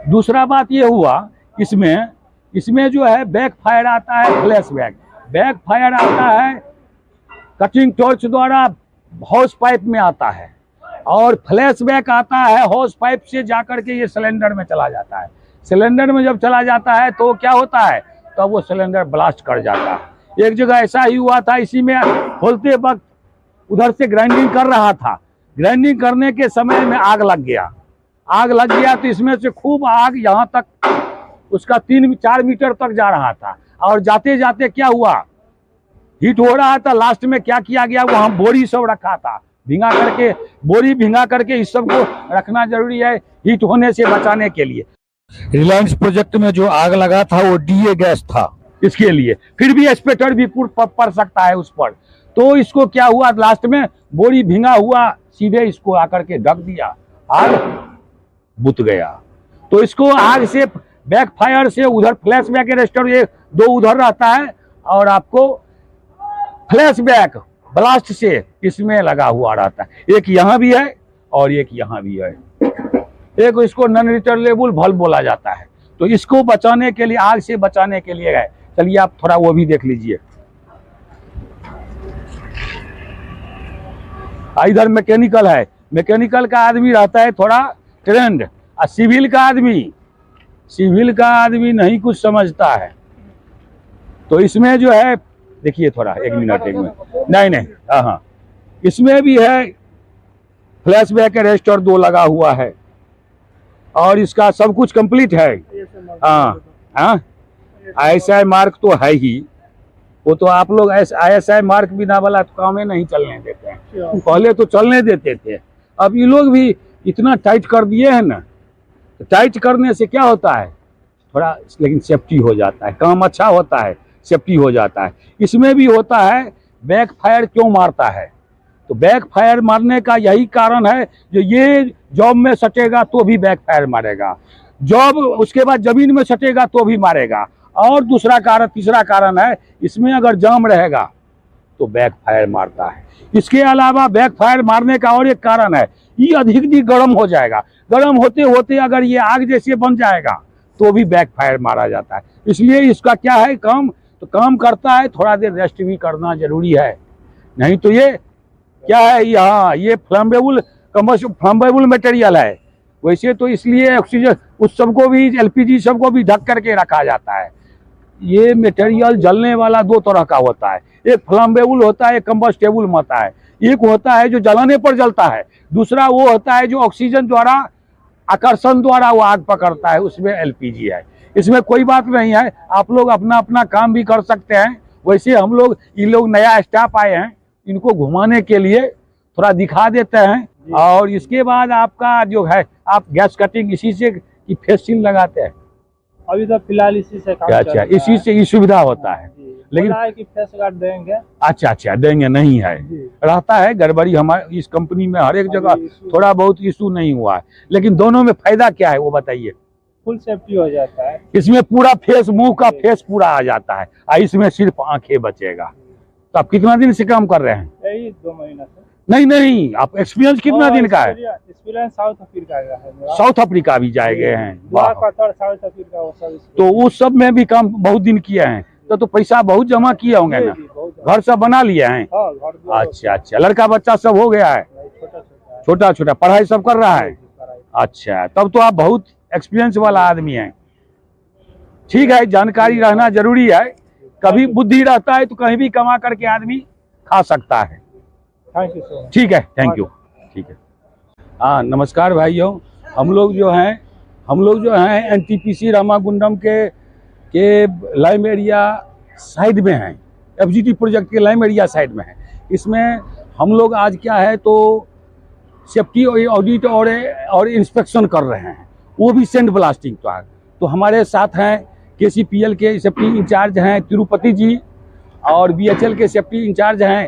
दूसरा बात ये हुआ, इसमें जो है बैक फायर आता है, फ्लैश बैक फायर आता है कटिंग टॉर्च द्वारा हॉस पाइप में आता है, और फ्लैश बैक आता है हॉस पाइप से जाकर के ये सिलेंडर में चला जाता है। सिलेंडर में जब चला जाता है तो क्या होता है, तब वो सिलेंडर ब्लास्ट कर जाता है। एक जगह ऐसा ही हुआ था, इसी में खोलते वक्त उधर से ग्राइंडिंग कर रहा था, ग्राइंडिंग करने के समय में आग लग गया तो इसमें से खूब आग यहाँ तक उसका 3-4 मीटर तक जा रहा था। और जाते जाते क्या हुआ, हीट हो रहा था। लास्ट में क्या किया गया, वहाँ बोरी सब रखा था, बोरी भिंगा करके इस सब को रखना जरूरी है हीट होने से बचाने के लिए। रिलायंस प्रोजेक्ट में जो आग लगा था वो डीए गैस था, इसके लिए फिर भी स्पेटर भी पड़ सकता है उस पर। तो इसको क्या हुआ, लास्ट में बोरी भिंगा हुआ, सीधे इसको आकर के ढक दिया, आग बुझ गया। तो इसको आग से बैक फायर से उधर फ्लैश बैक रजिस्टर ये 2 उधर रहता है, और आपको फ्लैश बैक ब्लास्ट से इसमें लगा हुआ रहता है। एक यहाँ भी है और एक यहाँ भी है। एक इसको नॉन रिटर्नेबल बल्ब बोला जाता है, तो इसको बचाने के लिए, आग से बचाने के लिए है। चलिए आप थोड़ा वो भी देख लीजिए। इधर मैकेनिकल है, मैकेनिकल का आदमी रहता है थोड़ा ट्रेंड, और सिविल का आदमी नहीं कुछ समझता है। तो इसमें जो है देखिए थोड़ा, एक मिनट नहीं, हाँ, इसमें भी है फ्लैशबैक अरेस्टर 2 लगा हुआ है और इसका सब कुछ कंप्लीट है। हाँ, ISI मार्क तो है ही, वो तो आप लोग ISI मार्क बिना वाला तो काम ही नहीं चलने देते हैं। पहले तो चलने देते थे, अब ये लोग भी इतना टाइट कर दिए हैं ना। तो टाइट करने से क्या होता है, थोड़ा लेकिन सेफ्टी हो जाता है, काम अच्छा होता है, सेफ्टी हो जाता है। इसमें भी होता है बैक फायर क्यों मारता है, तो बैक फायर मारने का यही कारण है, जो ये जॉब में सटेगा तो भी बैक फायर मारेगा, जॉब उसके बाद जमीन में सटेगा तो भी मारेगा। और दूसरा कारण, तीसरा कारण है, इसमें अगर जाम रहेगा तो बैक फायर मारता है। इसके अलावा बैक फायर मारने का और एक कारण है, ये अधिक गर्म हो जाएगा, गर्म होते होते अगर ये आग जैसे बन जाएगा तो भी बैक फायर मारा जाता है। इसलिए इसका क्या है, काम तो काम करता है, थोड़ा देर रेस्ट भी करना जरूरी है, नहीं तो ये क्या है, यहाँ ये फ्लैमेबल मटेरियल है। वैसे तो इसलिए ऑक्सीजन उस सबको भी, LPG सबको भी ढक करके रखा जाता है। ये मटेरियल जलने वाला 2 तरह का होता है, एक फ्लैमेबल होता है, एक कंबस्टेबल होता है। एक होता है जो जलाने पर जलता है, दूसरा वो होता है जो ऑक्सीजन द्वारा, आकर्षण द्वारा वो आग पकड़ता है, उसमें LPG है। इसमें कोई बात नहीं है, आप लोग अपना अपना काम भी कर सकते हैं। वैसे हम लोग, ये लोग नया स्टाफ आए हैं, इनको घुमाने के लिए थोड़ा दिखा देते हैं। और इसके बाद आपका जो है, आप गैस कटिंग इसी से की फेस सील लगाते हैं। अभी तो फिलहाल इसी से काम अच्छा, इसी से ये सुविधा होता है, लेकिन है कि फेस गार्ड देंगे। अच्छा देंगे, नहीं है, रहता है गड़बड़ी हमारे इस कंपनी में, हर एक जगह थोड़ा बहुत इशू नहीं हुआ है। लेकिन दोनों में फायदा क्या है वो बताइए। फुल सेफ्टी हो जाता है, इसमें पूरा फेस, मुंह का फेस पूरा आ जाता है, और इसमें सिर्फ आंखें बचेगा। तो आप कितना दिन से काम कर रहे हैं? यही 2 महीना से। नहीं, आप एक्सपीरियंस कितना दिन का है? एक्सपीरियंस साउथ अफ्रीका का है मेरा। साउथ अफ्रीका भी जाए गए हैं, साउथ अफ्रीका वो सब। तो उस सब में भी काम बहुत दिन किए हैं, तो पैसा बहुत जमा किए होंगे ना, घर सब बना लिए हैं? अच्छा, लड़का बच्चा सब हो गया है, छोटा पढ़ाई सब कर रहा है। अच्छा, तब तो आप बहुत एक्सपीरियंस वाला आदमी है। ठीक है, जानकारी रहना जरूरी है, कभी बुद्धि रहता है तो कहीं भी कमा करके आदमी खा सकता है। Thank you so much. ठीक है, थैंक यू। ठीक है, हाँ, नमस्कार भाइयों। हम लोग जो हैं NTPC रामागुंडम के लाइम एरिया साइड में हैं, FGT प्रोजेक्ट के लाइम एरिया साइड में है। इसमें हम लोग आज क्या है तो सेफ्टी ऑडिट और इंस्पेक्शन कर रहे हैं, वो भी सैंड ब्लास्टिंग का। तो हमारे साथ हैं KCPL के सेफ्टी इंचार्ज हैं तिरुपति जी, और BHL के सेफ्टी इंचार्ज हैं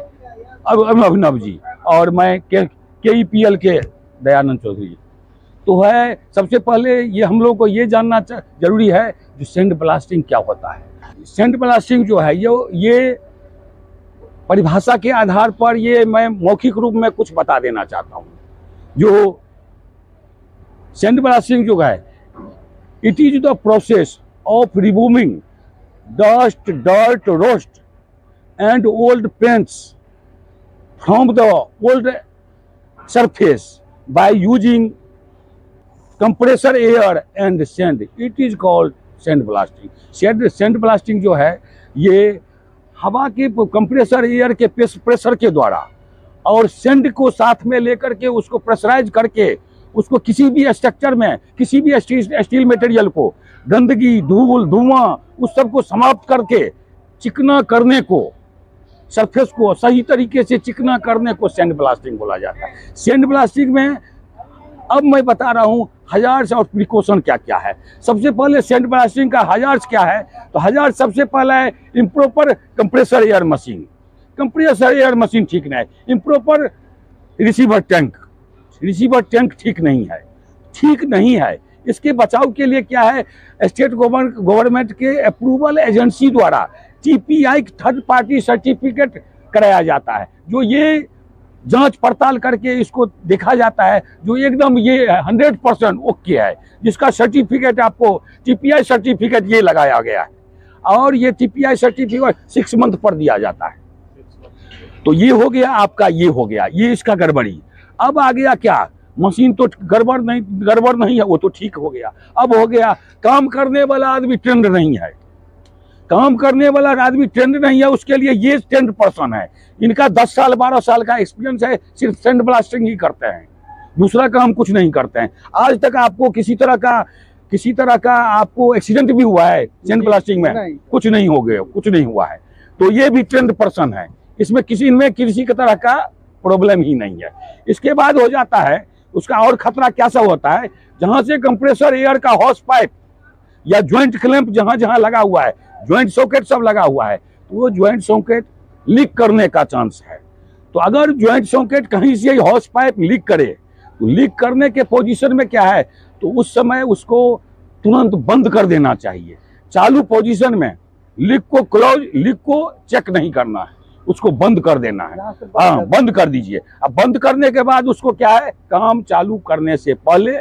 अभिनव जी, और मैं KEPL के दयानंद चौधरी। तो है, सबसे पहले ये हम लोग को ये जानना जरूरी है जो सैंड ब्लास्टिंग क्या होता है। सैंड ब्लास्टिंग जो है ये परिभाषा के आधार पर ये मैं मौखिक रूप में कुछ बता देना चाहता हूँ। जो सैंड ब्लास्टिंग जो है, it is the process of removing dust, dirt, roast and old paints from the old surface by using compressor air and sand. It is called sand blasting. Sand blasting जो है ये हवा के compressor air के pressure के द्वारा और sand को साथ में लेकर के उसको प्रेशराइज करके उसको किसी भी स्ट्रक्चर में, किसी भी स्टील मटेरियल को, गंदगी, धूल, धुआं, उस सब को समाप्त करके चिकना करने को, सरफेस को सही तरीके से चिकना करने को सैंड ब्लास्टिंग बोला जाता है। सैंड ब्लास्टिंग में अब मैं बता रहा हूँ हजार्स और प्रिकॉशन क्या क्या है। सबसे पहले सैंड ब्लास्टिंग का हजार्स क्या है, तो हजार्स सबसे पहला है improper compressor air machine. Compressor air machine ठीक नहीं है। इम्प्रॉपर रिसीवर टैंक ठीक नहीं है। इसके बचाव के लिए क्या है, स्टेट गवर्नमेंट के अप्रूवल एजेंसी द्वारा TPI थर्ड पार्टी सर्टिफिकेट कराया जाता है, जो ये जांच पड़ताल करके इसको देखा जाता है, जो एकदम ये 100% ओके है, जिसका सर्टिफिकेट आपको टीपीआई सर्टिफिकेट ये लगाया गया है, और ये टीपीआई सर्टिफिकेट 6 मंथ पर दिया जाता है। तो ये हो गया आपका, ये हो गया, ये इसका गड़बड़ी। अब आ गया क्या, मशीन तो गड़बड़ नहीं है, वो तो ठीक हो गया। अब हो गया काम करने वाला आदमी ट्रेंड नहीं है, काम करने वाला आदमी ट्रेंड नहीं है, उसके लिए ये ट्रेंड पर्सन है। इनका 10 साल 12 साल का एक्सपीरियंस है, सिर्फ सैंड ब्लास्टिंग ही करते हैं, दूसरा काम कुछ नहीं करते हैं। आज तक आपको किसी तरह का आपको एक्सीडेंट भी हुआ है सैंड ब्लास्टिंग में? कुछ नहीं हो गया, कुछ नहीं हुआ है। तो ये भी ट्रेंड पर्सन है, इसमें किसी तरह का प्रॉब्लम ही नहीं है। इसके बाद हो जाता है उसका और खतरा कैसा होता है, जहां से कंप्रेसर एयर का हॉस पाइप या ज्वाइंट क्लैंप जहां जहां लगा हुआ है, ज्वाइंट सॉकेट सब लगा हुआ है, तो वो ज्वाइंट सॉकेट लीक करने का चांस है। तो अगर ज्वाइंट सॉकेट कहीं से हॉस पाइप लीक करे, तो लीक करने के पोजीशन में क्या है, तो उस समय उसको तुरंत बंद कर देना चाहिए। चालू पोजीशन में लीक को चेक नहीं करना है, उसको बंद कर देना है। हाँ, बंद कर दीजिए। अब बंद करने के बाद उसको क्या है, काम चालू करने से पहले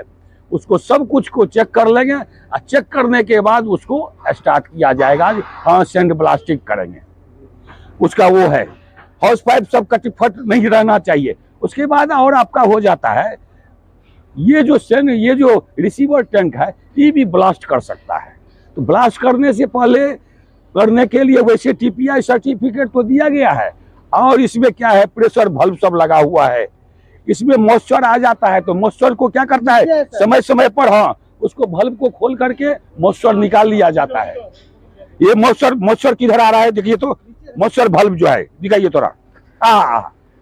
उसको सब कुछ को चेक कर लेंगे, और चेक करने के बाद उसको स्टार्ट किया जाएगा। हाँ, सैंड ब्लास्टिंग करेंगे, उसका वो है, हाउस पाइप सब कटफट नहीं रहना चाहिए। उसके बाद और आपका हो जाता है, ये जो रिसीवर टैंक है, ये भी ब्लास्ट कर सकता है। तो ब्लास्ट करने से पहले करने के लिए वैसे टीपीआई सर्टिफिकेट तो दिया गया है, और इसमें क्या है, प्रेशर वाल्व सब लगा हुआ है। इसमें मॉइस्चर आ जाता है, तो मॉइस्चर को क्या करता है, समय समय पर हाँ उसको वाल्व को खोल करके मॉइस्चर निकाल लिया जाता है। ये मॉइस्चर किधर आ रहा है, देखिए तो मॉइस्चर वाल्व जो है, दिखाइए थोड़ा,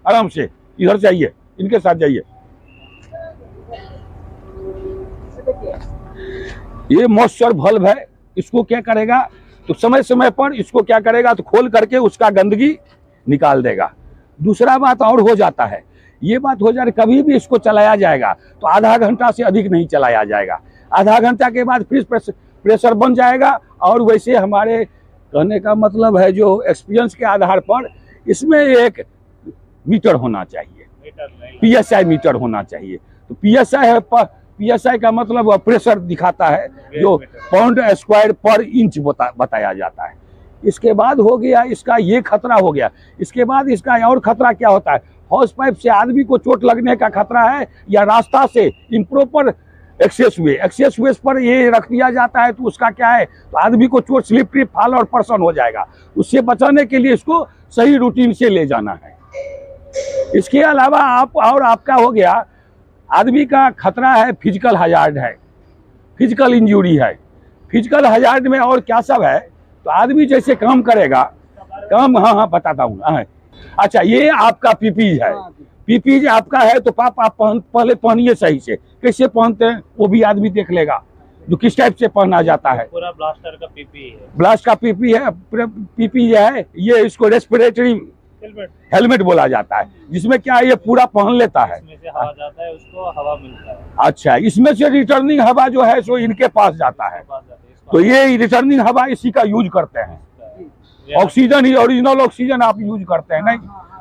आराम से इधर जाइए, इनके साथ जाइए। ये मॉइस्चर वाल्व है, इसको क्या करेगा, तो समय समय पर इसको क्या करेगा, तो खोल करके उसका गंदगी निकाल देगा। दूसरा बात और हो जाता है, ये बात हो जाए, कभी भी इसको चलाया जाएगा तो आधा घंटा से अधिक नहीं चलाया जाएगा। आधा घंटा के बाद फिर प्रेशर बन जाएगा। और वैसे हमारे कहने का मतलब है, जो एक्सपीरियंस के आधार पर इसमें एक मीटर होना चाहिए, पीएसआई मीटर होना चाहिए। तो पीएसआई का मतलब प्रेशर दिखाता है, जो पाउंड स्क्वायर पर इंच बताया जाता है। इसके बाद हो गया इसका ये खतरा हो गया। इसके बाद इसका और खतरा क्या होता है, हॉस पाइप से आदमी को चोट लगने का खतरा है, या रास्ता से इम्प्रॉपर एक्सेस वे पर ये रख दिया जाता है, तो उसका क्या है, तो आदमी को चोट, स्लिप ट्रिप, फॉल और पर्सन हो जाएगा। उससे बचाने के लिए इसको सही रूटीन से ले जाना है। इसके अलावा आपका हो गया, आदमी का खतरा है, फिजिकल हजार्ड है, फिजिकल इंजरी है। फिजिकल हजार्ड में और क्या सब है, तो आदमी जैसे काम करेगा, काम हाँ बताता हूँ। अच्छा, ये आपका पीपीज है, पीपीज आपका है, तो आप पहले पहनिए सही से, कैसे पहनते हैं वो भी आदमी देख लेगा, जो किस टाइप से पहना जाता है। पूरा ब्लास्टर का पीपी है, ब्लास्ट का पीपी है, पीपी है, ये इसको रेस्पिरेटरी हेलमेट बोला जाता है, जिसमें क्या है, ये पूरा पहन लेता है, इसमें से हवा जाता है, उसको हवा मिलता है। अच्छा, इसमें से रिटर्निंग हवा जो है सो इनके पास जाता है, तो ये रिटर्निंग हवा इसी का यूज करते हैं। ऑक्सीजन ही, ओरिजिनल ऑक्सीजन आप यूज करते हैं, नहीं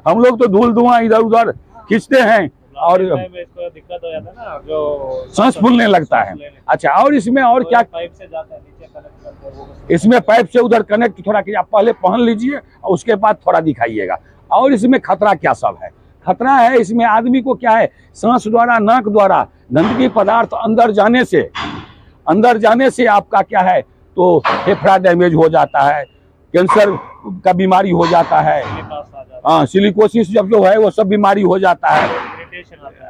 हम लोग तो धूल धुआं इधर उधर खींचते हैं और इसको दिक्कत हो जाता है ना, जो सांस फूलने लगता है। अच्छा, और इसमें और क्या, पाइप से जाता है, नीचे कनेक्ट करते हैं वो। इसमें पाइप से उधर कनेक्ट थोड़ा आप पहले पहन लीजिए और उसके बाद थोड़ा दिखाइएगा। और इसमें खतरा क्या सब है, खतरा है इसमें आदमी को क्या है, सांस द्वारा, नाक द्वारा गंदगी पदार्थ अंदर जाने से आपका क्या है, तो फेफड़ा डैमेज हो जाता है, कैंसर का बीमारी हो जाता है, हाँ सिलिकोसिस जब जो है वो सब बीमारी हो जाता है,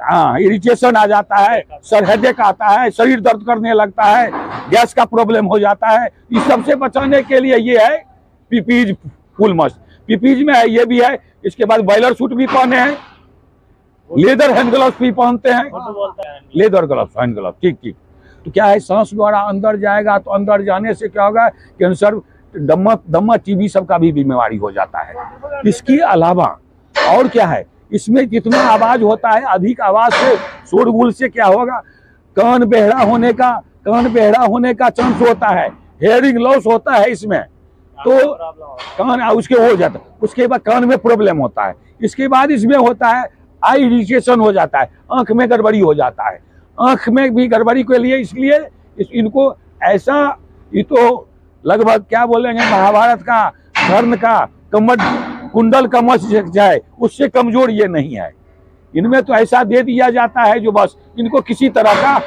हाँ इरिटेशन आ जाता है, सर हेडेक आता है, शरीर दर्द करने लगता है, गैस का प्रॉब्लम हो जाता है। इस सब से बचाने के लिए ये है पीपीज फुल मस्ट। पीपीज में है, ये भी है। इसके बाद बॉयलर सूट भी पहने हैं, लेदर हैंड ग्लव्स भी पहनते हैं, लेदर ग्लव्स, हैंड ग्लव्स, ठीक। तो क्या है, सांस द्वारा अंदर जाएगा, तो अंदर जाने से क्या होगा, कैंसर, दमा, टीबी सब का भी बीमारी हो जाता है। इसके अलावा और क्या है, इसमें जितना आवाज होता है, अधिक आवाज से, शोरगुल से क्या होगा, कान बहरा होने का चांस होता है, हेयरिंग लॉस होता है इसमें, तो कान उसके हो जाता है। उसके बाद कान में प्रॉब्लम होता है। इसके बाद इसमें होता है आई इरिटेशन हो जाता है, आंख में गड़बड़ी हो जाता है। आंख में भी गड़बड़ी के लिए इसलिए इनको ऐसा, ये तो लगभग क्या बोलेंगे, महाभारत का कर्ण का कमर कुंडल कमर जाए उससे कमजोर ये नहीं है। इनमें तो ऐसा दे दिया जाता है जो बस इनको किसी तरह का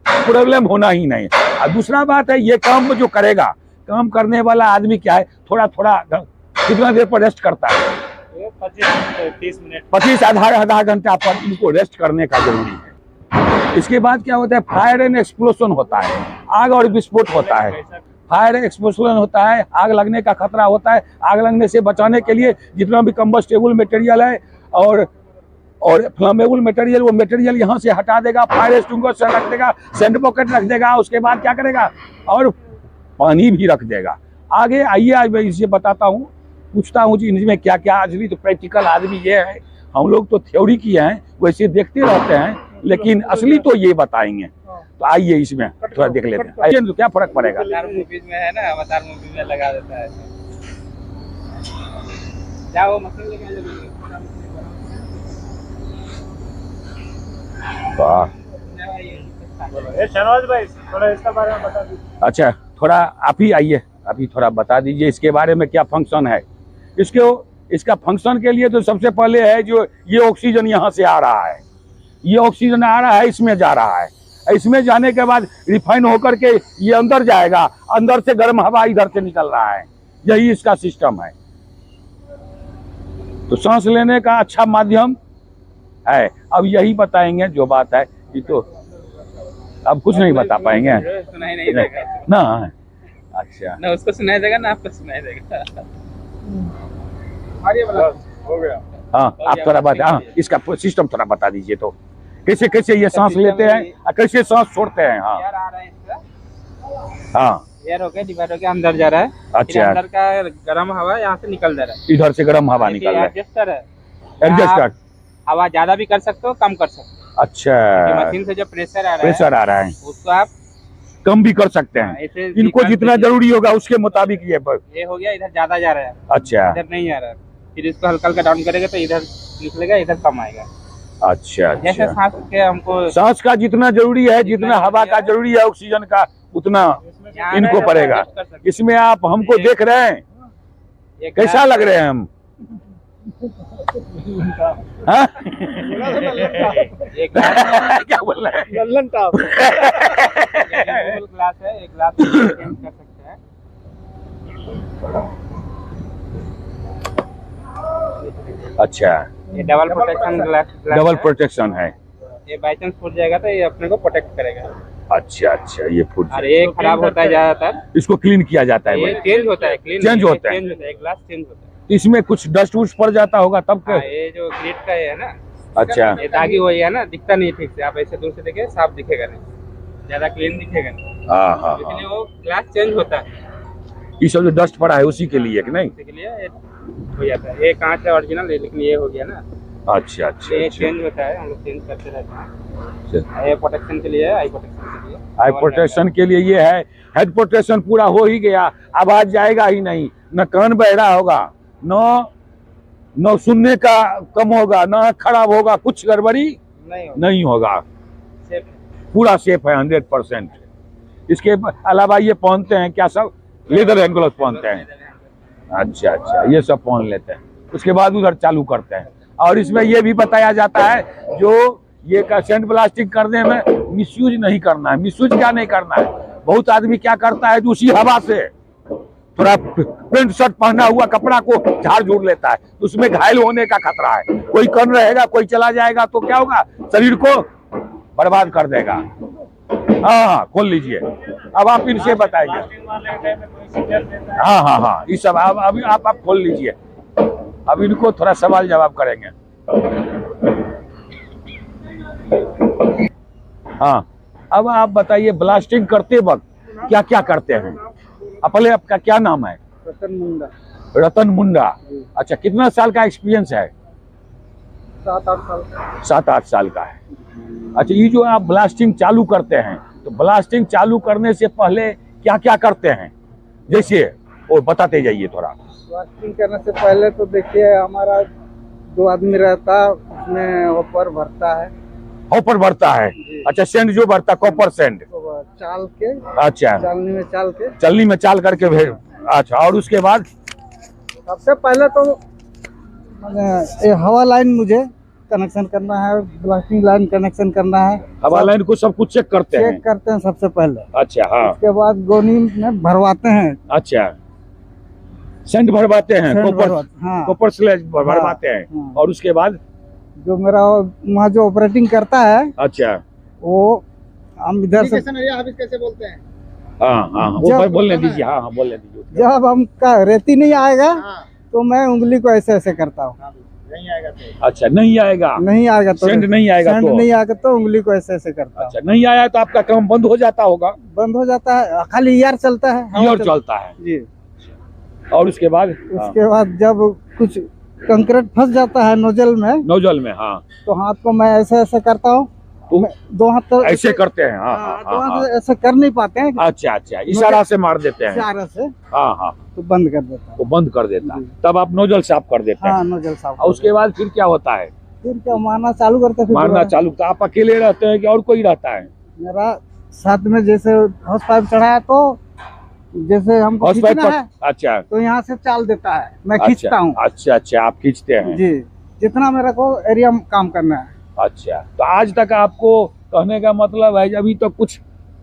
प्रॉब्लम होना ही नहीं। और दूसरा बात है, ये काम जो करेगा, काम करने वाला आदमी क्या है, थोड़ा थोड़ा कितना देर पर रेस्ट करता है, 25-30 मिनट, 25 आधा घंटा पर इनको रेस्ट करने का जरूरी है। इसके बाद क्या होता है, फायर एंड एक्सप्लोजन होता है, आग और विस्फोट होता है। फायर एक्सप्लोजन होता है, आग लगने का खतरा होता है। आग लगने से बचाने के लिए जितना भी कंबस्टेबल मटेरियल है और फ्लेमेबल मटेरियल, वो मटेरियल यहाँ से हटा देगा, फायर एक्सटिंग्विशर रख देगा, सैंड पॉकेट रख देगा, उसके बाद क्या करेगा, और पानी भी रख देगा। आगे आइए, आज मैं इसे बताता हूँ, पूछता हूँ जी इनमें क्या क्या। असली तो प्रैक्टिकल आदमी ये है, हम लोग तो थ्योरी किए हैं, वैसे देखते रहते हैं, लेकिन असली तो ये बताएंगे। तो आइए इसमें थोड़ा देख लेते हैं, आइए तो क्या फर्क पड़ेगा। मूवीज में है ना, अवतार मूवी में लगा देता है। क्या वो मशीन लेके आए जल्दी। वाह, ये शहनाज भाई थोड़ा इसके बारे में बता दीजिए। अच्छा, थोड़ा आप ही आइए, अभी थोड़ा बता दीजिए इसके बारे में, क्या फंक्शन है इसका फंक्शन के लिए तो सबसे पहले है जो ये ऑक्सीजन यहाँ से आ रहा है, ये ऑक्सीजन आ रहा है, इसमें जा रहा है, इसमें जाने के बाद रिफाइन होकर के ये अंदर जाएगा, अंदर से गर्म हवा इधर से निकल रहा है, यही इसका सिस्टम है। तो सांस लेने का अच्छा माध्यम है। अब यही बताएंगे जो बात है, ये तो अब कुछ नहीं बता पाएंगे सुनाई नहीं देगा ना। अच्छा, ना उसको सुनाई देगा ना आपको सुनाई देगा। हो गया। हाँ, आप थोड़ा बता, हाँ, इसका सिस्टम थोड़ा बता दीजिए, तो कैसे कैसे ये सांस लेते हैं और कैसे सांस छोड़ते हैं। हाँ एयर आ रहा है इसका, हाँ, एयर होके डिवाइड होके अंदर जा रहा है। अच्छा, अंदर का गर्म हवा यहाँ से निकल जा रहा है, इधर से गर्म हवा निकल रहा है, एडजस्टर है, एडजस्ट कर। हवा ज्यादा भी कर सकते हो, कम कर सकते हो। अच्छा, मशीन से जो प्रेशर आ रहा है, प्रेशर आ रहा है, उसको आप कम भी कर सकते हैं, ऐसे इनको जितना जरूरी होगा उसके मुताबिक ये ये हो गया, इधर ज्यादा जा रहा है, अच्छा इधर नहीं आ रहा है, फिर इसको हल्का हल्का डाउन करेगा तो इधर निकलेगा, इधर कम आएगा। अच्छा जैसे अच्छा, सांस के हमको सांस का जितना जरूरी है, जितना हवा का जरूरी है, ऑक्सीजन का उतना इनको पड़ेगा। इसमें आप हमको देख रहे हैं, कैसा लग रहे हैं हम, हाँ? क्या बोल रहे हैं, लल्लन टॉप ग्लास है, एक ग्लास चेंज कर सकते हैं। अच्छा, ये double protection glass, double protection है, ये बाई चांस फूट जाएगा तो ये अपने को प्रोटेक्ट करेगा। अच्छा अच्छा, ये फूट और ये खराब होता है ज्यादातर, इसको क्लीन किया जाता ये है, चेंज होता है, क्लीन चेंज होता है, ग्लास चेंज होता है। इसमें कुछ डस्ट वुस्ट पड़ जाता होगा तब हाँ, ये जो ग्रिड का है ना, अच्छा, ये दागी वही है ना, दिखता नहीं ठीक से, आप ऐसे दूर से देखे साफ दिखेगा नहीं, ज्यादा क्लीन दिखेगा नहीं, हाँ हाँ, इसलिए वो ग्लास चेंज होता है। ये सब जो डस्ट पड़ा है उसी के लिए कि नहीं, इसी के लिए ये हो जाता है। ये कांच है ओरिजिनल, लेकिन ये हो गया ना, अच्छा अच्छा ये अच्छा, चेंज होता है, हम लोग चेंज करते रहते हैं। अच्छा। ये प्रोटेक्शन के लिए है, आई प्रोटेक्शन के लिए, आई प्रोटेक्शन के लिए ये है, हेड प्रोटेक्शन पूरा हो ही गया, आवाज जाएगा ही नहीं, न कान बह रहा होगा, न सुनने का कम होगा, न खराब होगा, कुछ गड़बड़ी नहीं होगा, सेफ पूरा सेफ है 100%। इसके अलावा ये पहनते हैं क्या, सब लेदर हैंड ग्लव्स पहनते हैं, अच्छा अच्छा, ये सब पहन लेते हैं, उसके बाद उधर चालू करते हैं। और इसमें ये भी बताया जाता है जो ये का सैंड ब्लास्टिंग करने में मिसयूज नहीं करना है। मिसयूज क्या नहीं करना है, बहुत आदमी क्या करता है, उसी हवा से थोड़ा पेंट शर्ट पहना हुआ कपड़ा को झाड़ झूड़ लेता है, उसमें घायल होने का खतरा है। कोई कन रहेगा, कोई चला जाएगा तो क्या होगा, शरीर को बर्बाद कर देगा। हाँ, खोल लीजिए, अब आप इनसे बताइए। हाँ हाँ हाँ, ये सब अभी आप खोल लीजिए, अब इनको थोड़ा सवाल जवाब करेंगे। हाँ, अब आप बताइए, ब्लास्टिंग करते वक्त क्या क्या करते हैं। पहले आपका क्या नाम है? रतन मुंडा। रतन मुंडा, अच्छा, कितना साल का एक्सपीरियंस है? 7-8 साल का। 7-8 साल का है। अच्छा, ये जो आप ब्लास्टिंग चालू करते हैं, तो ब्लास्टिंग चालू करने से पहले क्या क्या करते हैं, जैसे वो बताते जाइए थोड़ा। ब्लास्टिंग करने से पहले तो देखिए, हमारा 2 आदमी रहता, उसमें ऊपर भरता है ऊपर भरता है। जी। अच्छा, सेंड जो भरता, कॉपर सेंड। तो चाल के, अच्छा, चालनी में चाल के, चलनी में चाल करके भेज। अच्छा, और उसके बाद सबसे पहले तो ये हवा लाइन मुझे कनेक्शन करना है, ब्लास्टिंग लाइन कनेक्शन करना है, हवा लाइन को सब कुछ चेक करते हैं। चेक करते हैं सबसे पहले। अच्छा, हाँ। उसके बाद गोनी में भरवाते हैं, अच्छा, सेंड भरवाते हैं, सेंड कॉपर, भरवाते- हाँ, कॉपर स्लेज भरवाते हैं। हाँ। और उसके बाद जो मेरा वहाँ जो ऑपरेटिंग करता है, अच्छा, वो हम इधर से ऑफिस कैसे बोलते हैं? हाँ हाँ, वो जब- बोलने दीजिए। हाँ हाँ, बोलने दीजिए। जब हम का रेती नहीं आएगा तो मैं उंगली को ऐसे ऐसे करता हूँ, नहीं आएगा तो अच्छा, नहीं आएगा, नहीं आएगा तो सेंड नहीं आएगा सेंड तो नहीं आएगा तो उंगली को ऐसे ऐसे करता हूँ। अच्छा, नहीं आया तो आपका काम बंद हो जाता होगा। बंद हो जाता है, खाली ईयर चलता है, हवा ईयर चलता है। जी। और उसके बाद हाँ, उसके बाद जब कुछ कंक्रीट फंस जाता है नोजल में, नोजल में, हाँ, तो हाथ को मैं ऐसे ऐसे करता हूँ। तो मैं 2 हाथ तो ऐसे करते हैं। हाँ हाँ 2 हाँ, हाथ हाँ। से ऐसे कर नहीं पाते हैं, अच्छा अच्छा, इशारा से मार देते हैं। इशारे से हाँ हाँ, तो बंद कर देता है। वो बंद कर देता है। जी। तब आप नोजल साफ कर देते हैं। हाँ, नोजल साफ और उसके बाद फिर क्या होता है? फिर क्या मारना चालू करते हैं, फिर मारना दोबारा। चालू। तो आप अकेले रहते हैं कि और कोई रहता है? मेरा साथ में जैसे हॉस पाइप चढ़ा है, तो जैसे हमको हॉस पाइप खींचना पर? है अच्छा तो यहाँ से चाल देता है, मैं खींचता हूँ। अच्छा अच्छा, आप खींचते हैं। जी, जितना मेरे को एरिया में काम करना है। अच्छा, तो आज तक आपको कहने का मतलब है अभी तक कुछ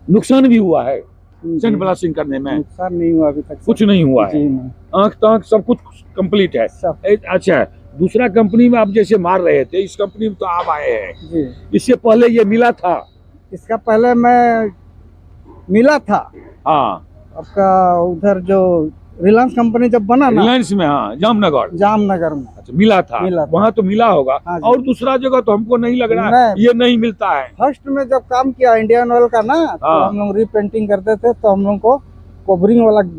नुकसान भी हुआ है सेंड ब्लास्टिंग करने में? नुकसान नहीं हुआ अभी तक, कुछ नहीं हुआ जी है, नहीं। आंख तांख सब कुछ कंप्लीट है। सब अच्छा, दूसरा कंपनी में आप जैसे मार रहे थे, इस कंपनी में तो आप आए हैं, जी। इससे पहले ये मिला था? इसका पहले मैं मिला था हाँ, आपका उधर जो रिलायंस कंपनी जब बना ना, रिलायंस में, हाँ, जामनगर। जामनगर में। अच्छा, मिला था, मिला था। वहाँ तो मिला होगा। हाँ जी। और दूसरा जगह तो हमको नहीं लग रहा नहीं। ये नहीं मिलता है। फर्स्ट में जब काम किया इंडियन ऑयल का ना, तो हाँ। हम लोग रीपेंटिंग करते थे, तो हम लोग को कवरिंग वाला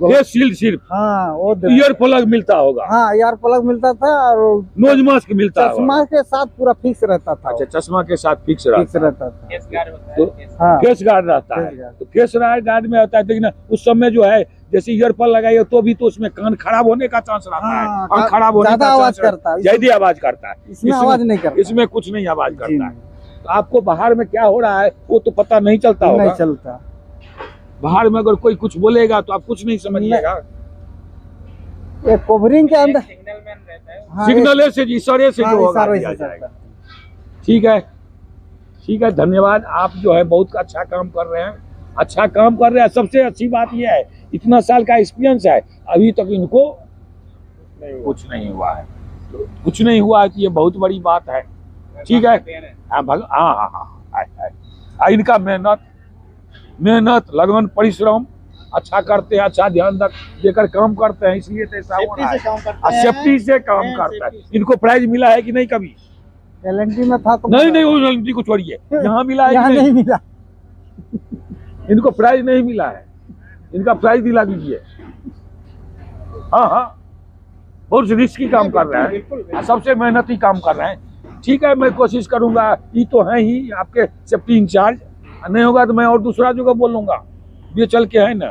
ये सील सिर्फ हाँ वो ईयर प्लग मिलता होगा, हाँ यार प्लग मिलता था, और नोज मास्क मिलता चश्मा होगा। के साथ पूरा फिक्स रहता था। अच्छा, चश्मा के साथ फिक्स फिक्स रहता रहता था। केस गार्ड होता तो है। हाँ, फेस गार्ड रहता फेस है। गार्ड। तो फेस गार्ड में होता है, लेकिन उस समय जो है जैसे ईयरफोन लगाइए तो भी तो उसमें कान खराब होने का चांस रहता है। हाँ, कान खराब होने ज्यादा का आवाज चांस करता है। ज्यादा आवाज करता है। इसमें आवाज नहीं करता। इसमें कुछ नहीं आवाज जी करता है। नहीं, तो आपको बाहर में क्या हो रहा है वो तो पता नहीं चलता नहीं होगा। चलता। बाहर में अगर कोई कुछ बोलेगा तो आप कुछ नहीं समझिएगा। ये कवरिंग के अंदर सिग्नल मैन रहता है। हाँ, सिग्नल से इशारे से हाँ, जो होगा इशारे दिया से जाएगा। चलता। ठीक है, ठीक है, धन्यवाद। आप जो है बहुत अच्छा काम कर रहे हैं, अच्छा काम कर रहे हैं। सबसे अच्छी बात यह है इतना साल का एक्सपीरियंस है, अभी तक इनको कुछ नहीं हुआ है। तो कुछ नहीं हुआ है तो ये बहुत बड़ी बात है। ठीक है, हाँ हाँ हाँ हाँ, इनका मेहनत लगन परिश्रम अच्छा करते हैं, अच्छा ध्यान देकर काम करते हैं, इसलिए तो ऐसा हो रहा है। और सेफ्टी से काम करता है। इनको प्राइज मिला है कि नहीं कभी? LNT में था तो नहीं नहीं, वो एलएनटी को छोड़िए, यहाँ मिला है यहाँ कि नहीं? नहीं मिला। इनको प्राइज नहीं मिला है, इनका प्राइज दिला दीजिए। हाँ हाँ, बहुत रिस्की काम कर रहे हैं, सबसे मेहनती काम कर रहे हैं। ठीक है, मैं कोशिश करूंगा, ये तो है ही आपके सेफ्टी इंचार्ज, नहीं होगा तो मैं और दूसरा जगह बोलूंगा, ये चल के है ना,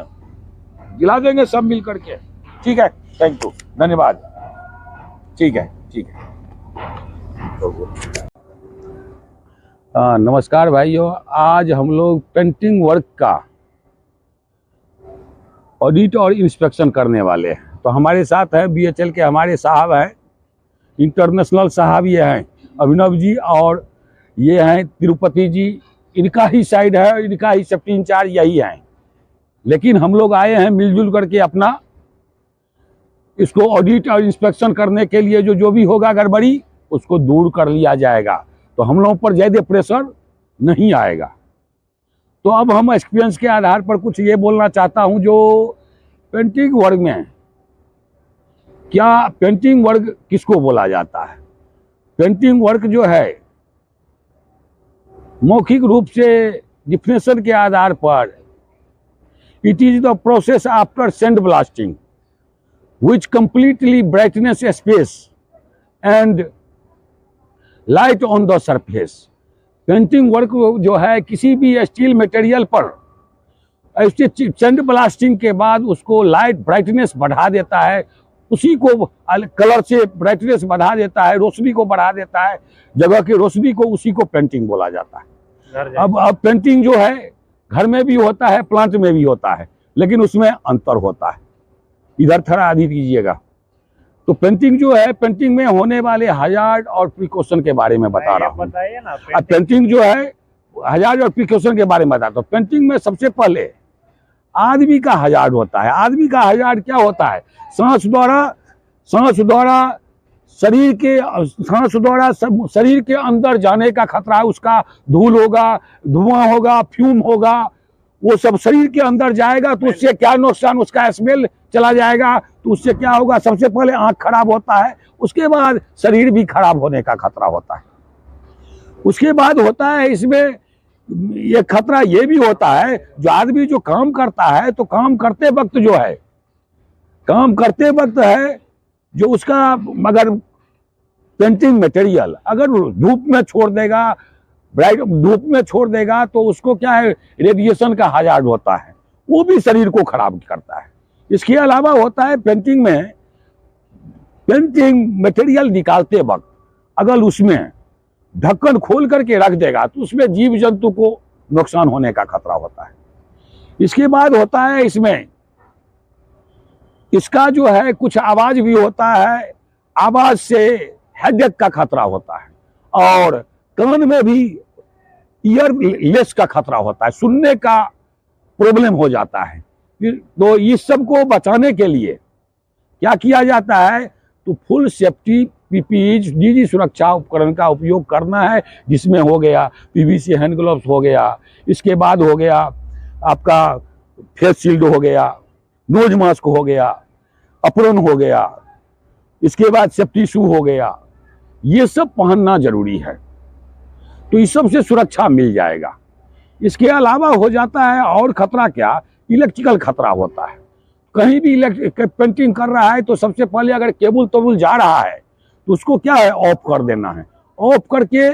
दिला देंगे सब मिल करके। ठीक है, थैंक यू, धन्यवाद। ठीक है, ठीक है। नमस्कार भाइयों, आज हम लोग पेंटिंग वर्क का ऑडिट और इंस्पेक्शन करने वाले हैं। तो हमारे साथ है BHL के हमारे साहब हैं, इंटरनेशनल साहब ये हैं अभिनव जी, और ये हैं तिरुपति जी। इनका ही साइड है, इनका ही सेफ्टी इंचार्ज यही हैं। लेकिन हम लोग आए हैं मिलजुल करके अपना इसको ऑडिट और इंस्पेक्शन करने के लिए, जो भी होगा गड़बड़ी उसको दूर कर लिया जाएगा, तो हम लोगों पर ज़्यादा प्रेशर नहीं आएगा। तो अब हम एक्सपीरियंस के आधार पर कुछ ये बोलना चाहता हूँ, जो पेंटिंग वर्क में क्या पेंटिंग वर्क किसको बोला जाता है? पेंटिंग वर्क जो है मौखिक रूप से डिफिनेशन के आधार पर it is the process after sand blasting which completely brightness space and light on the surface। Painting work जो है किसी भी स्टील मटेरियल पर ऐसे सैंड ब्लास्टिंग के बाद उसको लाइट ब्राइटनेस बढ़ा देता है, उसी को कलर से ब्राइटनेस बढ़ा देता है, रोशनी को बढ़ा देता है, जगह की रोशनी को, उसी को पेंटिंग बोला जाता है। अब पेंटिंग जो है घर में भी होता है, प्लांट में भी होता है, लेकिन उसमें अंतर होता है। इधर थोड़ा आदि कीजिएगा। तो पेंटिंग जो है, पेंटिंग में होने वाले हजार्ड और प्रिकॉशन के बारे में बता रहा हूँ। बताइए ना। पेंटिंग जो है हजार्ड और प्रिकॉशन के बारे में बताता हूँ। पेंटिंग में सबसे पहले आदमी का हजार्ड होता है। आदमी का हजार्ड क्या होता है? सांस द्वारा शरीर के अंदर जाने का खतरा है। उसका धूल होगा, धुआं होगा, फ्यूम होगा, वो सब शरीर के अंदर जाएगा तो उससे क्या नुकसान? उसका स्मेल चला जाएगा तो उससे क्या होगा? सबसे पहले आंख खराब होता है, उसके बाद शरीर भी खराब होने का खतरा होता है। उसके बाद होता है इसमें ये खतरा ये भी होता है, जो आदमी जो काम करता है तो काम करते वक्त जो है, काम करते वक्त है जो उसका, मगर पेंटिंग मटेरियल अगर धूप में छोड़ देगा, ब्राइट धूप में छोड़ देगा तो उसको क्या है? रेडिएशन का हजार्ड होता है, वो भी शरीर को खराब करता है। इसके अलावा होता है पेंटिंग में, पेंटिंग मटेरियल निकालते वक्त अगर उसमें ढक्कन खोल करके रख देगा तो उसमें जीव जंतु को नुकसान होने का खतरा होता है। इसके बाद होता है इसमें, इसका जो है कुछ आवाज भी होता है, आवाज से हेडेक का खतरा होता है, और कान में भी ईयरलेस का खतरा होता है, सुनने का प्रॉब्लम हो जाता है। तो इस सब को बचाने के लिए क्या किया जाता है? तो फुल सेफ्टी पीपीई निजी सुरक्षा उपकरण का उपयोग करना है, जिसमें हो गया पीवीसी हैंड ग्लव्स हो गया, इसके बाद हो गया आपका फेस शील्ड हो गया, नोज मास्क हो गया, अप्रोन हो गया, इसके बाद सेफ्टी शू हो गया, ये सब पहनना जरूरी है। तो इस सब से सुरक्षा मिल जाएगा। इसके अलावा हो जाता है और खतरा क्या? इलेक्ट्रिकल खतरा होता है। कहीं भी पेंटिंग कर रहा है तो सबसे पहले अगर केबल तेबुल जा रहा है तो उसको क्या है? ऑफ कर देना है, ऑफ करके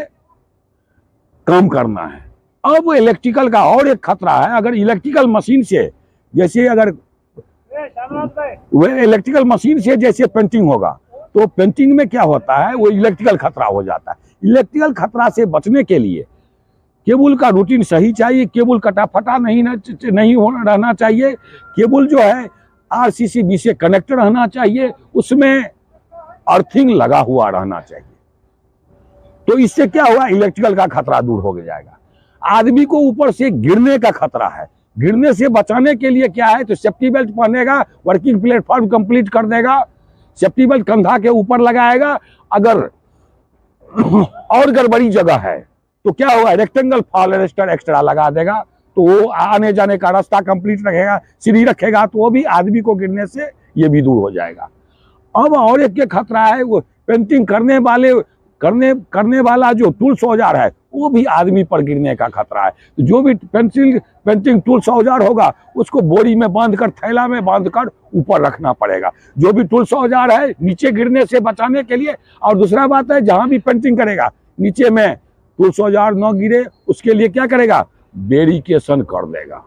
काम करना है। अब इलेक्ट्रिकल का और एक खतरा है, अगर इलेक्ट्रिकल मशीन से, जैसे अगर वह इलेक्ट्रिकल मशीन से जैसे पेंटिंग होगा तो पेंटिंग में क्या होता है? वो इलेक्ट्रिकल खतरा हो जाता है। इलेक्ट्रिकल खतरा से बचने के लिए केबल का रूटीन सही चाहिए, केबल कटा फटा नहीं रहना चाहिए। केबल जो है RCCB से कनेक्ट रहना चाहिए, उसमें अर्थिंग लगा हुआ रहना चाहिए। तो इससे क्या हुआ? इलेक्ट्रिकल का खतरा दूर हो जाएगा। आदमी को ऊपर से गिरने का खतरा है, गिरने से बचाने के लिए क्या है? तो सेफ्टी बेल्ट पहनेगा, वर्किंग प्लेटफॉर्म कंप्लीट कर देगा, सेफ्टी बेल्ट कंधा के ऊपर लगाएगा। अगर और गड़बड़ी जगह है तो क्या होगा? रेक्टेंगल फॉल अरेस्टर एक्स्ट्रा लगा देगा, तो वो आने जाने का रास्ता कंप्लीट रखेगा, सीढ़ी रखेगा, तो वो भी आदमी को गिरने से ये भी दूर हो जाएगा। अब और एक खतरा है, वो पेंटिंग करने वाला जो टूल्स औजार है वो भी आदमी पर गिरने का खतरा है। तो जो भी पेंटिंग टूल्स औजार होगा उसको बोरी में बांधकर, थैला में बांधकर ऊपर रखना पड़ेगा। जो भी टूल्स औजार है नीचे गिरने से बचाने के लिए। और दूसरा बात है, जहां भी पेंटिंग करेगा नीचे में टूल्स औजार न गिरे, उसके लिए क्या करेगा? बैरिकेशन कर देगा।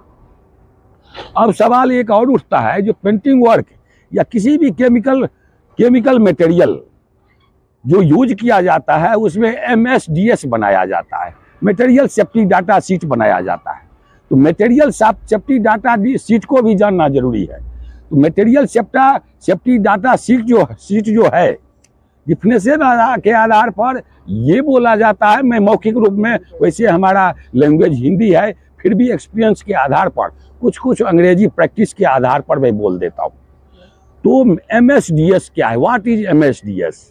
अब सवाल एक और उठता है, जो पेंटिंग वर्क या किसी भी केमिकल मटेरियल जो यूज किया जाता है उसमें MSDS बनाया जाता है, मटेरियल सेफ्टी डाटा शीट बनाया जाता है। तो मटेरियल सेफ्टी डाटा शीट को भी जानना जरूरी है। तो मटेरियल सेफ्टी डाटा शीट जो है, डिफिनेशन के आधार पर ये बोला जाता है, मैं मौखिक रूप में, वैसे हमारा लैंग्वेज हिंदी है, फिर भी एक्सपीरियंस के आधार पर, कुछ अंग्रेजी प्रैक्टिस के आधार पर मैं बोल देता हूँ। तो MSDS क्या है? What is MSDS?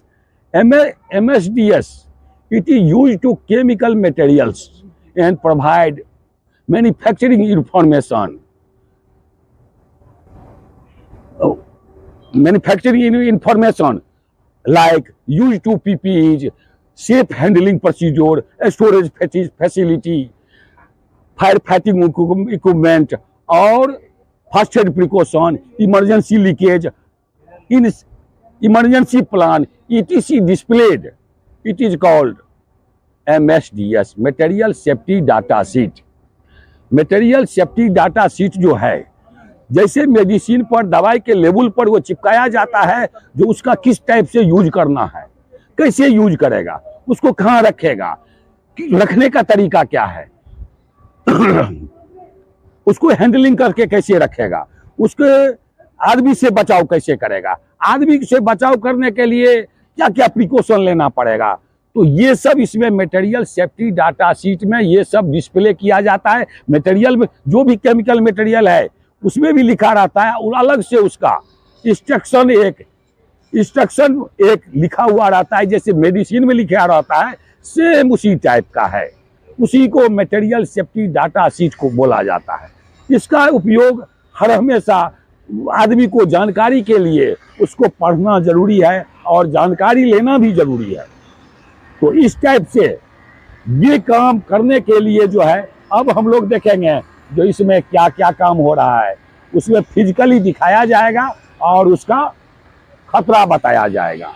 MSDS, it is used to chemical materials and provide manufacturing information. Manufacturing information like used to PPEs, safe handling procedure, storage facility, firefighting equipment, और first aid precaution, emergency leakage, in emergency plan, etc. displayed. It is called MSDS, Material Safety Data Sheet. Material Safety Data Sheet जो है जैसे medicine पर, दवाई के label पर वो चिपकाया जाता है, जो उसका किस टाइप से यूज करना है, कैसे यूज करेगा, उसको कहाँ रखेगा, रखने का तरीका क्या है, उसको हैंडलिंग करके कैसे रखेगा, उसके आदमी से बचाव कैसे करेगा, आदमी से बचाव करने के लिए क्या क्या प्रिकॉशन लेना पड़ेगा। तो ये सब इसमें मटेरियल सेफ्टी डाटा शीट में ये सब डिस्प्ले किया जाता है। मटेरियल में जो भी केमिकल मटेरियल है उसमें भी लिखा रहता है, और अलग से उसका इंस्ट्रक्शन एक लिखा हुआ रहता है, जैसे मेडिसिन में लिखा रहता है, सेम उसी टाइप का है। उसी को मटेरियल सेफ्टी डाटा शीट को बोला जाता है। इसका उपयोग हर हमेशा आदमी को जानकारी के लिए उसको पढ़ना जरूरी है और जानकारी लेना भी जरूरी है। तो इस टाइप से ये काम करने के लिए जो है, अब हम लोग देखेंगे जो इसमें क्या क्या काम हो रहा है, उसमें फिजिकली दिखाया जाएगा और उसका खतरा बताया जाएगा।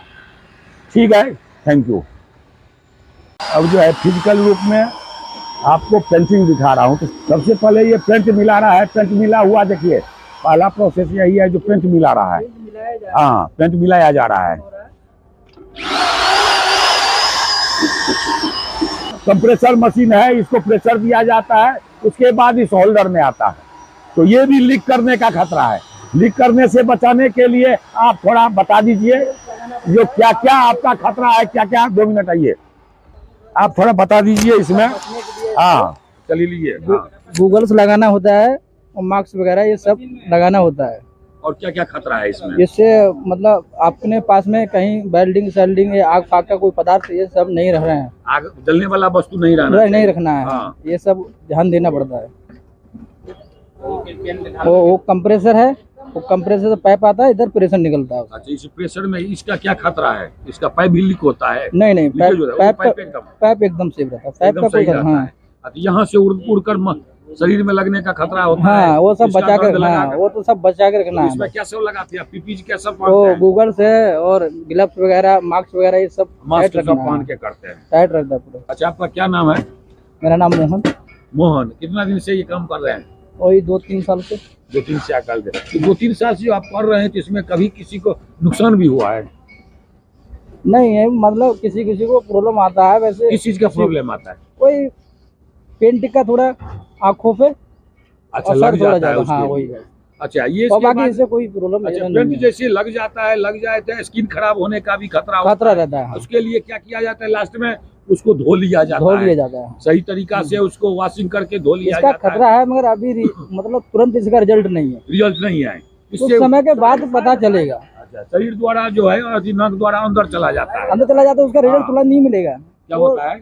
ठीक है, थैंक यू। अब जो है फिजिकल रूप में आपको पेंटिंग दिखा रहा हूँ। तो सबसे पहले ये पेंट मिला रहा है, पेंट मिला हुआ देखिए, पहला प्रोसेस यही है जो पेंट मिला रहा है। हाँ, पेंट मिलाया जा रहा है। कंप्रेसर मशीन है, इसको प्रेशर दिया जाता है, उसके बाद इस होल्डर में आता है। तो ये भी लीक करने का खतरा है। लीक करने से बचाने के लिए आप थोड़ा बता दीजिए जो क्या क्या आपका खतरा है, क्या क्या। 2 मिनट आइए, आप थोड़ा बता दीजिए इसमें। हाँ, चलिए लीजिए। गूगल्स लगाना होता है और मास्क वगैरह ये सब लगाना होता है। और क्या क्या खतरा है इसमें? इससे मतलब अपने पास में कहीं वेल्डिंग सेल्डिंग या आग फाग का कोई पदार्थ ये सब नहीं रख रहे हैं। आग जलने वाला वस्तु नहीं रहना चाहिए। नहीं रखना है। हाँ। ये सब ध्यान देना पड़ता है। वो कंप्रेसर है, वो कंप्रेसर से पाइप आता है, इधर प्रेशर निकलता है। अच्छा, इस प्रेशर में इसका क्या खतरा है? इसका पाइप भी लीक होता है? नहीं, पाइप एकदम सेफ रहता है। पाइप का कोई खतरा है। यहाँ से उड़ कर शरीर में लगने का खतरा होता है। हाँ, वो सब बचा कर, वो तो सब बचा के रखना है। इसमें क्या सब लगाते हैं? पीपीज क्या सब? वो गूगल से और ग्लव्स वगैरह, मास्क वगैरह ये सब मास्क सब पहन के करते हैं। टाइट रहता है पूरा। अच्छा, आपका क्या नाम है? मेरा नाम मोहन। मोहन, कितना दिन से ये काम कर रहे हैं? वही 2-3 साल से। 2-3 साल से। तो 2-3 साल से आप कर रहे हैं, तो इसमें कभी किसी को नुकसान भी हुआ है? नहीं है, मतलब किसी को प्रॉब्लम आता है। वैसे किस चीज का प्रॉब्लम आता है? कोई पेंट का थोड़ा आंखों पे अच्छा लग जाता है। हाँ, वही। अच्छा, ये बाकी इससे कोई प्रॉब्लम अच्छा, पेंट जैसे लग जाता है, लग जाए तो स्किन खराब होने का भी खतरा रहता है। उसके लिए क्या किया जाता है? लास्ट में उसको धो लिया जाता है। सही तरीका से उसको वॉशिंग करके धो लिया जाता है। इसका खतरा है, मगर अभी मतलब तुरंत इसका रिजल्ट नहीं है। रिजल्ट नहीं है, कुछ समय के बाद पता चलेगा। अच्छा, शरीर द्वारा जो है नाक द्वारा अंदर चला जाता है। उसका रिजल्ट तुरंत नहीं मिलेगा। क्या होता है?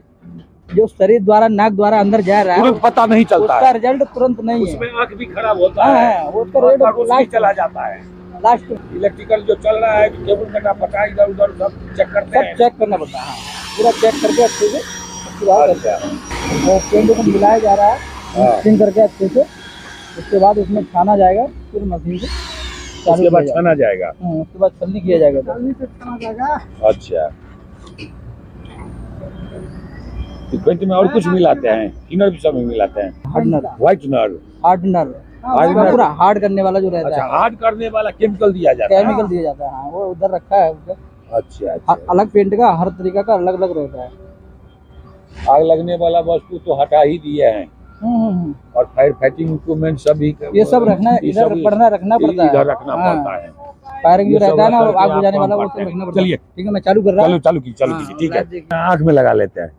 जो शरीर द्वारा, नाक द्वारा अंदर जा रहा है, तुरंत पता नहीं चलता उसका रिजल्ट तुरंत नहीं है। उसमें आंख भी खराब होता है। वो उसका रिजल्ट चला जाता है। लास्ट इलेक्ट्रिकल जो चल रहा है, केबल कटा पटा इधर उधर सब चेक करते हैं। सब चेक करना पड़ता है। पूरा चेक करके अच्छे से उसके बाद वो पेंट को मिलाया जा रहा है, मिक्सिंग करके अच्छे से। उसके बाद उसमें छाना जाएगा, फिर मशीन से उसके बाद छाना जाएगा। उसके बाद छलनी किया जाएगा। अच्छा, पेंट में और कुछ मिलाते हैं? थिनर भी सब में मिलाते हैं? हार्डनर पूरा हार्ड करने वाला जो रहता है। हार्ड करने वाला केमिकल दिया जाता है। केमिकल दिया जाता है। हाँ, वो उधर रखा है उधर। अच्छा, अलग पेंट का हर तरीका का अलग अलग रहता है। आग लगने वाला वस्तु तो हटा ही दिए हैं, और फायर फाइटिंग इक्विपमेंट सभी ये सब रखना, इधर रखना पड़ता है। इधर रखना पड़ता है। फायरिंग जो रहता है ना, आग बुझाने वाला, वो सब रखना पड़ता है। चलिए, ठीक है, मैं चालू कर रहा हूँ। चालू कीजिए। ठीक है, आँख में लगा लेते हैं।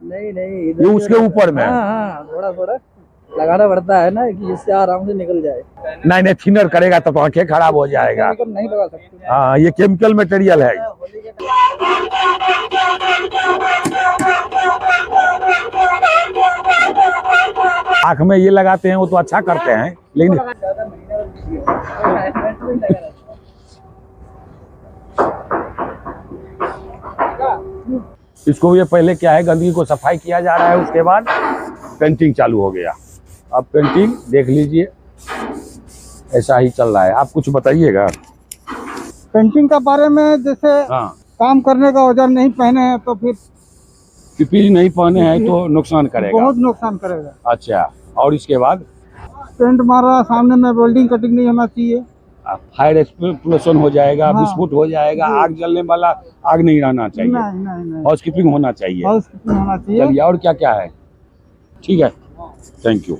नहीं, ये उसके ऊपर में। हाँ, थोड़ा लगाना पड़ता है ना, कि जिससे आराम से निकल जाए। नहीं, थिनर करेगा तो आंखें खराब हो जाएगा। नहीं लगा सकते। हाँ, ये केमिकल मटेरियल है। आँख में ये लगाते हैं, वो तो अच्छा करते हैं, लेकिन इसको ये पहले क्या है, गंदगी को सफाई किया जा रहा है, उसके बाद पेंटिंग चालू हो गया। अब पेंटिंग देख लीजिए, ऐसा ही चल रहा है। आप कुछ बताइएगा पेंटिंग का बारे में। जैसे काम करने का औजार नहीं पहने हैं तो फिर पीपीई नहीं पहने हैं तो नुकसान करेगा, बहुत नुकसान करेगा। अच्छा, और इसके बाद पेंट मार रहा है, सामने में वेल्डिंग कटिंग नहीं होना चाहिए। फायर एक्सप्लोजन हो जाएगा, हाँ। विस्फोट हो जाएगा, आग जलने वाला आग नहीं रहना चाहिए, नहीं नहीं नहीं, हाउसकीपिंग होना चाहिए। हाउस किपिंग होना चाहिए। चलिए और क्या क्या है? ठीक है, थैंक यू।